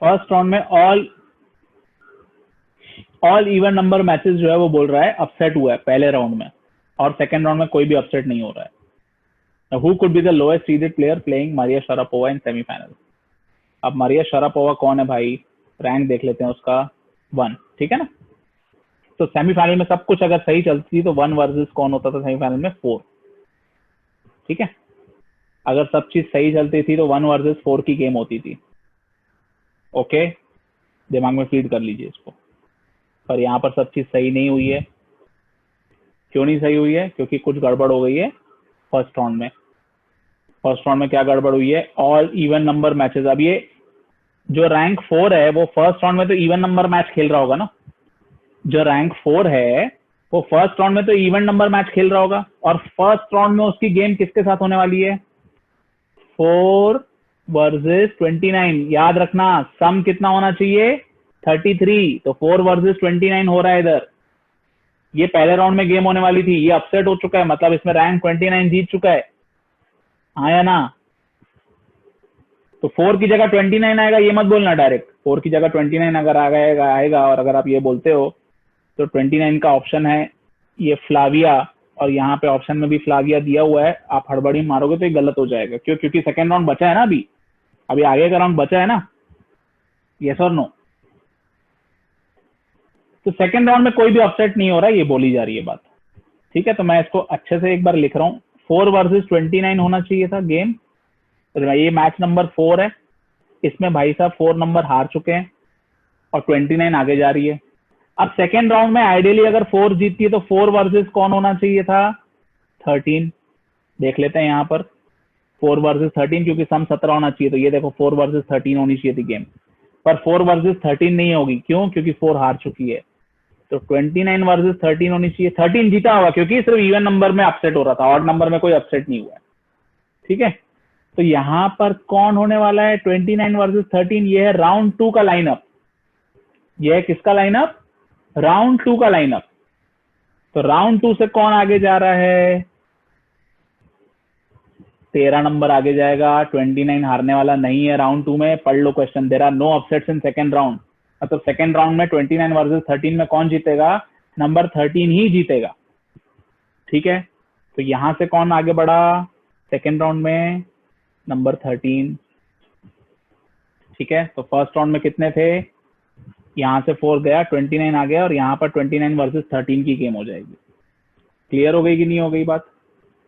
A: फर्स्ट राउंड में ऑल इवन नंबर मैचेस जो है वो बोल रहा है अपसेट हुआ है पहले राउंड में, और सेकंड राउंड में कोई भी अपसेट नहीं हो रहा है। Who could be the lowest seeded player playing Maria Sharapova in semifinal. अब मारिया शारापोवा कौन है भाई, रैंक देख लेते हैं उसका, 1। ठीक है ना, तो सेमीफाइनल में सब कुछ अगर सही चलती तो 1 वर्सेस कौन होता था सेमीफाइनल में, 4। ठीक है, अगर सब चीज सही चलती थी तो 1 वर्सेस 4 की गेम होती थी। ओके, दिमाग में फीड कर लीजिए इसको। पर यहाँ पर सब चीज सही नहीं हुई है। क्यों नहीं सही हुई है, क्योंकि कुछ गड़बड़ हो गई है फर्स्ट राउंड में। फर्स्ट राउंड में क्या गड़बड़ हुई है, ऑल इवन नंबर मैचेस। अब ये जो रैंक 4 है वो फर्स्ट राउंड में तो इवन नंबर मैच खेल रहा होगा ना, जो रैंक 4 है वो फर्स्ट राउंड में तो इवन नंबर मैच खेल रहा होगा, और फर्स्ट राउंड में उसकी गेम किसके साथ होने वाली है, 4 वर्सेस 29। याद रखना सम कितना होना चाहिए, 33, तो 4 वर्सेस 29 हो रहा है इधर। ये पहले राउंड में गेम होने वाली थी, ये अपसेट हो चुका है, मतलब इसमें रैंक 29 जीत चुका है, हाँ या ना। तो 4 की जगह 29 आएगा, ये मत बोलना डायरेक्ट। 4 की जगह 29 अगर आएगा और अगर आप ये बोलते हो तो 29 का ऑप्शन है ये फ्लाविया, और यहाँ पे ऑप्शन में भी फ्लाविया दिया हुआ है। आप हड़बड़ी मारोगे तो ये गलत हो जाएगा, क्यों, क्योंकि सेकेंड राउंड बचा है ना, अभी आगे का राउंड बचा है ना, यस और नो। तो सेकेंड राउंड में कोई भी अपसेट नहीं हो रहा है, ये बोली जा रही है बात। ठीक है, तो मैं इसको अच्छे से एक बार लिख रहा हूँ, 4 वर्सेस 29 होना चाहिए था गेम। तो ये मैच नंबर 4 है, इसमें भाई साहब 4 नंबर हार चुके हैं और 29 आगे जा रही है। अब सेकेंड राउंड में आइडियली अगर 4 जीतती है तो 4 वर्सेस कौन होना चाहिए था, 13। देख लेते हैं यहाँ पर 4 वर्सेस 13, क्योंकि सम 17 होना चाहिए, तो ये देखो 4 वर्सेस 13 होनी चाहिए थी गेम, पर 4 वर्सेस 13 नहीं होगी। क्यों, क्योंकि 4 हार चुकी है। तो 29 वर्सेस 13 होनी चाहिए। 13 जीता होगा क्योंकि सिर्फ इवन नंबर में अपसेट हो रहा था, ऑड नंबर में कोई अपसेट नहीं हुआ है। ठीक है, तो यहां पर कौन होने वाला है 29 वर्सेस 13? ये है राउंड 2 का लाइनअप। ये है किसका लाइनअप? राउंड 2 का लाइनअप। तो राउंड 2 से कौन आगे जा रहा है? 13 नंबर आगे जाएगा। 29 हारने वाला नहीं है राउंड 2 में। पढ़ लो question, there are no upsets in second round. मतलब सेकंड राउंड में 29 वर्सेस 13 में कौन जीतेगा? नंबर 13 ही जीतेगा। ठीक है, तो यहां से कौन आगे बढ़ा सेकंड राउंड में? नंबर 13। ठीक है, तो फर्स्ट राउंड में कितने थे? यहां से 4 गया, 29 आ गया, और यहाँ पर 29 वर्सेस 13 की गेम हो जाएगी। क्लियर हो गई कि नहीं हो गई बात?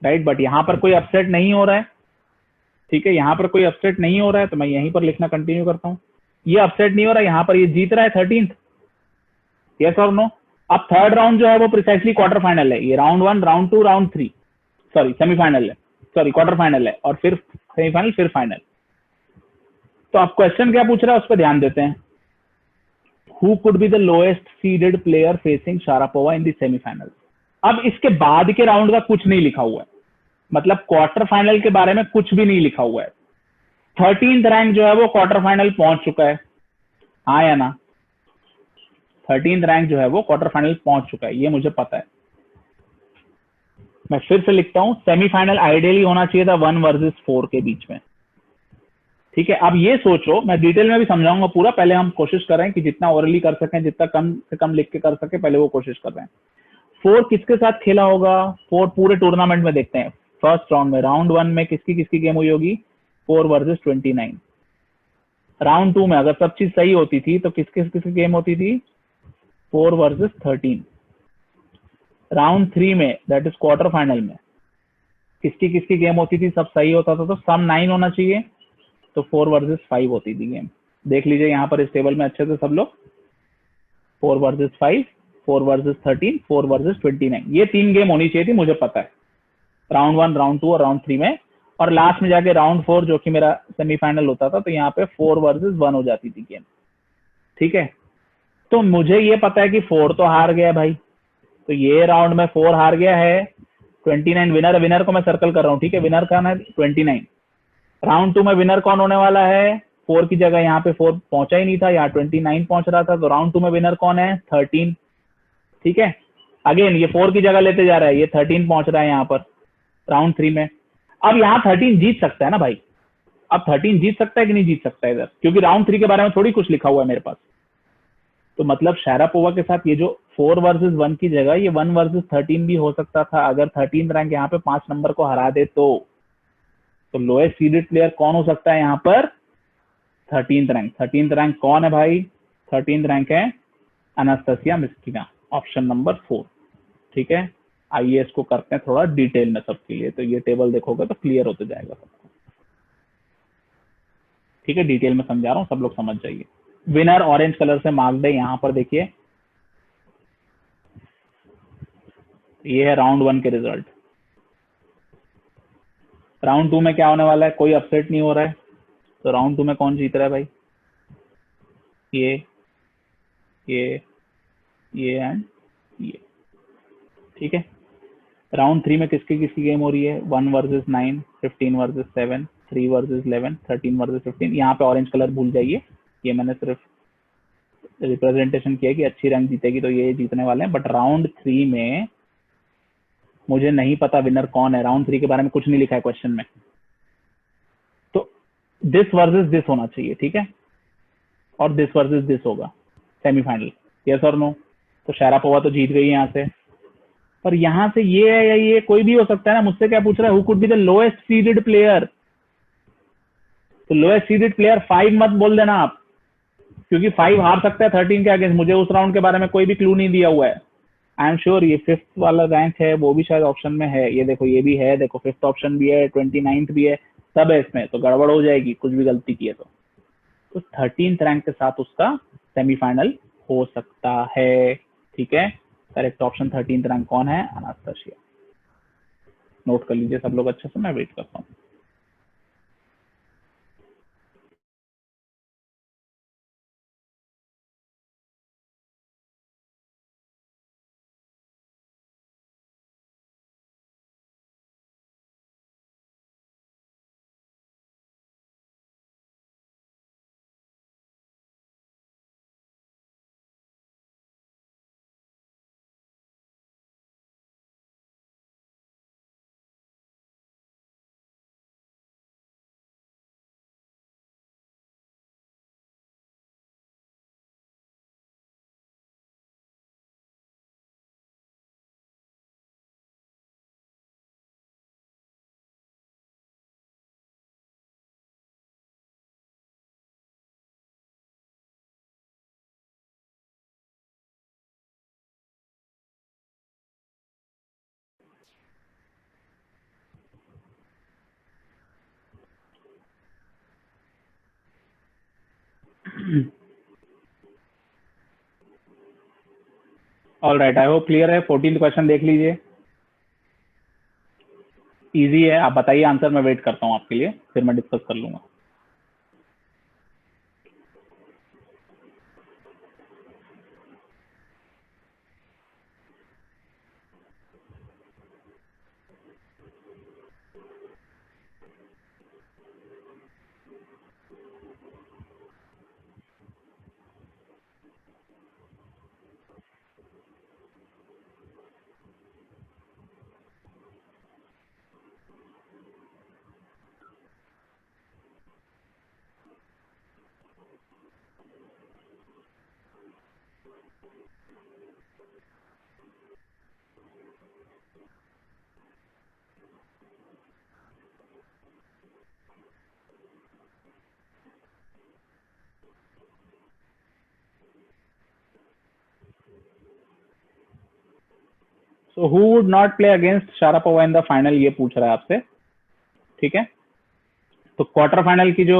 A: राइट, बट यहाँ पर कोई अपसेट नहीं हो रहा है। ठीक है, यहाँ पर कोई अपसेट नहीं हो रहा है, तो मैं यहीं पर लिखना कंटिन्यू करता हूँ। ये अपसेट नहीं हो रहा है, यहाँ पर ये जीत रहा है 13th। यस और नो? अब थर्ड राउंड जो है वो प्रिसाइसली क्वार्टर फाइनल है। ये round 1, round 2, round 3, sorry semifinal है, सॉरी क्वार्टर फाइनल है, और फिर सेमीफाइनल, फिर फाइनल। तो आप क्वेश्चन क्या पूछ रहा है उस पर ध्यान देते हैं। Who could be the lowest seeded player facing Sharapova in the semifinals? अब इसके बाद के राउंड का कुछ नहीं लिखा हुआ है, मतलब क्वार्टर फाइनल के बारे में कुछ भी नहीं लिखा हुआ है। 13th रैंक जो है वो क्वार्टर फाइनल पहुंच चुका है, हाँ या ना? 13th रैंक जो है वो क्वार्टर फाइनल पहुंच चुका है, ये मुझे पता है। मैं फिर से लिखता हूं, सेमीफाइनल आइडियली होना चाहिए था 1 वर्सेस 4 के बीच में। ठीक है, अब ये सोचो, मैं डिटेल में भी समझाऊंगा पूरा, पहले हम कोशिश कर रहे हैं कि जितना ओरली कर सकें, जितना कम से कम लिख के कर सके, पहले वो कोशिश कर रहे हैं। 4 किसके साथ खेला होगा? 4 पूरे टूर्नामेंट में देखते हैं। फर्स्ट राउंड में, राउंड 1 में किसकी किसकी गेम हुई होगी? 4 वर्सेस 29। राउंड 2 में अगर सब चीज सही होती थी तो किसकी किसकी गेम होती थी? 4 वर्सेस 13। राउंड 3 में, दैट इज क्वार्टर फाइनल में, किसकी किसकी गेम होती थी? सब सही होता था तो सम 9 होना चाहिए, तो 4 वर्सेस 5 होती थी गेम। देख लीजिए यहाँ पर इस टेबल में अच्छे से सब लोग, 4 वर्सेस 5, 4 वर्सेस 13, 4 वर्सेस 29, ये 3 गेम होनी चाहिए थी, मुझे पता है, राउंड 1, राउंड 2 और राउंड 3 में। और लास्ट में जाके राउंड 4 जो कि मेरा सेमीफाइनल होता था, तो यहाँ पे 4 वर्सेस 1 हो जाती थी गेम। ठीक है, तो मुझे ये पता है कि 4 तो हार गया भाई, तो ये राउंड में 4 हार गया है। 29 विनर, विनर को मैं सर्कल कर रहा हूँ। ठीक है, विनर कौन है? 29। राउंड 2 में विनर कौन होने वाला है? 4 की जगह यहाँ पे 4 पहुंचा ही नहीं था, यहाँ 29 पहुंच रहा था, तो राउंड 2 में विनर कौन है? 13। ठीक है, अगेन ये 4 की जगह लेते जा रहा है, ये 13 पहुंच रहा है यहाँ पर राउंड 3 में। अब यहाँ 13 जीत सकता है ना भाई? अब 13 जीत सकता है कि नहीं जीत सकता है इधर? क्योंकि राउंड 3 के बारे में थोड़ी कुछ लिखा हुआ है मेरे पास। तो मतलब शारापोवा के साथ ये जो 4 वर्सेस 1 की जगह ये 1 वर्सेस 13 भी हो सकता था, अगर 13 रैंक यहाँ पे 5 नंबर को हरा दे तो लोएस्ट सीडेड प्लेयर कौन हो सकता है यहाँ पर? 13th rank. 13th रैंक कौन है भाई? 13th रैंक है अनास्तासिया मिस्किना, ऑप्शन नंबर 4। ठीक है, आइए इसको करते हैं थोड़ा डिटेल में सबके लिए, तो ये टेबल देखोगे तो क्लियर होते जाएगा सबको। ठीक है, डिटेल में समझा रहा हूँ, सब लोग समझ जाइए। विनर ऑरेंज कलर से मार्क्ड है, यहाँ पर देखिए, ये है राउंड 1 के रिजल्ट। राउंड 2 में क्या होने वाला है? कोई अपसेट नहीं हो रहा है, तो राउंड 2 में कौन जीत रहा है भाई? ये ये एंड ये। ठीक है, राउंड 3 में किसकी किसकी गेम हो रही है? 1 वर्सेस 9, 15 वर्सेस 7, 3 वर्सेस 11, 13 वर्सेस 15। यहाँ पे ऑरेंज कलर भूल जाइए, ये मैंने सिर्फ रिप्रेजेंटेशन किया कि अच्छी रैंक जीतेगी तो ये जीतने वाले हैं। बट राउंड 3 में मुझे नहीं पता विनर कौन है, राउंड 3 के बारे में कुछ नहीं लिखा है क्वेश्चन में, तो दिस वर्सेस दिस होना चाहिए। ठीक है, और दिस वर्सेस दिस होगा सेमीफाइनल। यस और नो? तो शारापोवा तो जीत गई यहाँ से, पर यहाँ से ये है या ये, कोई भी हो सकता है ना। मुझसे क्या पूछ रहा है? Who could be the lowest seeded player? तो लोएस्ट सीडेड प्लेयर 5 मत बोल देना आप, क्योंकि 5 हार सकता है 13 के अगेंस्ट। मुझे उस राउंड के बारे में कोई भी क्लू नहीं दिया हुआ है। आई एम श्योर ये 5th वाला रैंक है, वो भी शायद ऑप्शन में है। ये देखो, ये भी है, देखो 5th ऑप्शन भी है, 29th भी है, सब है इसमें, तो गड़बड़ हो जाएगी कुछ भी गलती की है तो 13th रैंक के साथ उसका सेमीफाइनल हो सकता है। ठीक है, करेक्ट ऑप्शन 13th रैंक कौन है? अनास्तासिया। नोट कर लीजिए सब लोग अच्छे से, मैं वेट करता हूँ। All right, I hope clear है। 14th क्वेश्चन देख लीजिए, इजी है। आप बताइए आंसर, मैं वेट करता हूँ आपके लिए, फिर मैं डिस्कस कर लूंगा। So who would not play against Sharapova in the final, ये पूछ रहा है आपसे, ठीक है। तो क्वार्टर फाइनल की जो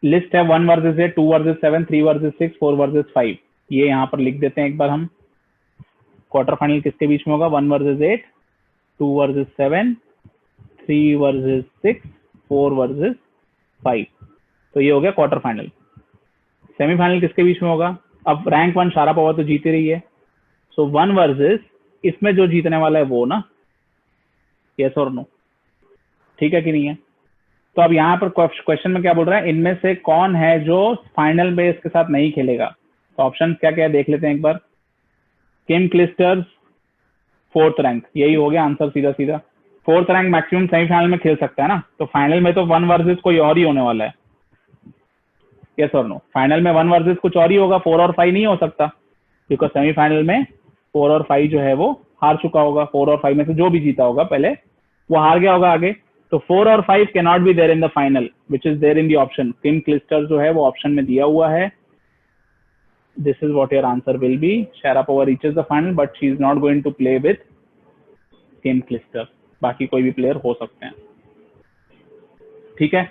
A: लिस्ट है, 1 वर्सेस 8, 2 वर्सेस 7, 3 वर्सेस 6, 4 वर्सेस 5, ये यहाँ पर लिख देते हैं एक बार हम। क्वार्टर फाइनल किसके बीच में होगा? 1 वर्सेस 8, 2 वर्सेस 7, 3 वर्सेस 6, 4 वर्सेस 5। तो ये हो गया क्वार्टर फाइनल। सेमीफाइनल किसके बीच में होगा? अब रैंक 1 शारापोवा तो जीत रही है, सो 1 वर्सेस इसमें जो जीतने वाला है वो ना, यस और नो, ठीक है कि नहीं है? तो अब यहाँ पर क्वेश्चन में क्या बोल रहा है, इनमें से कौन है जो फाइनल में इसके साथ नहीं खेलेगा? तो ऑप्शन क्या क्या है देख लेते हैं एक बार। किम क्लिस्टर्स 4th रैंक, यही हो गया आंसर सीधा सीधा। 4th रैंक मैक्सिमम सेमीफाइनल में खेल सकता है ना, तो फाइनल में तो 1 वर्सेस कोई और ही होने वाला है, यस और नो? फाइनल में 1 वर्सेस कुछ और ही होगा, 4 और 5 नहीं हो सकता, बिकॉज सेमीफाइनल में 4 और 5 जो है वो हार चुका होगा। 4 और 5 में से जो भी जीता होगा पहले वो हार गया होगा आगे। तो 4 और 5 can not be there in the final, which is there in the option. Kim Clijsters जो है वो ऑप्शन में दिया हुआ है। This is what your answer will be. Sharapova reaches the final but she is not going to play with Kim Clijsters. बाकी कोई भी प्लेयर हो सकते हैं, ठीक है।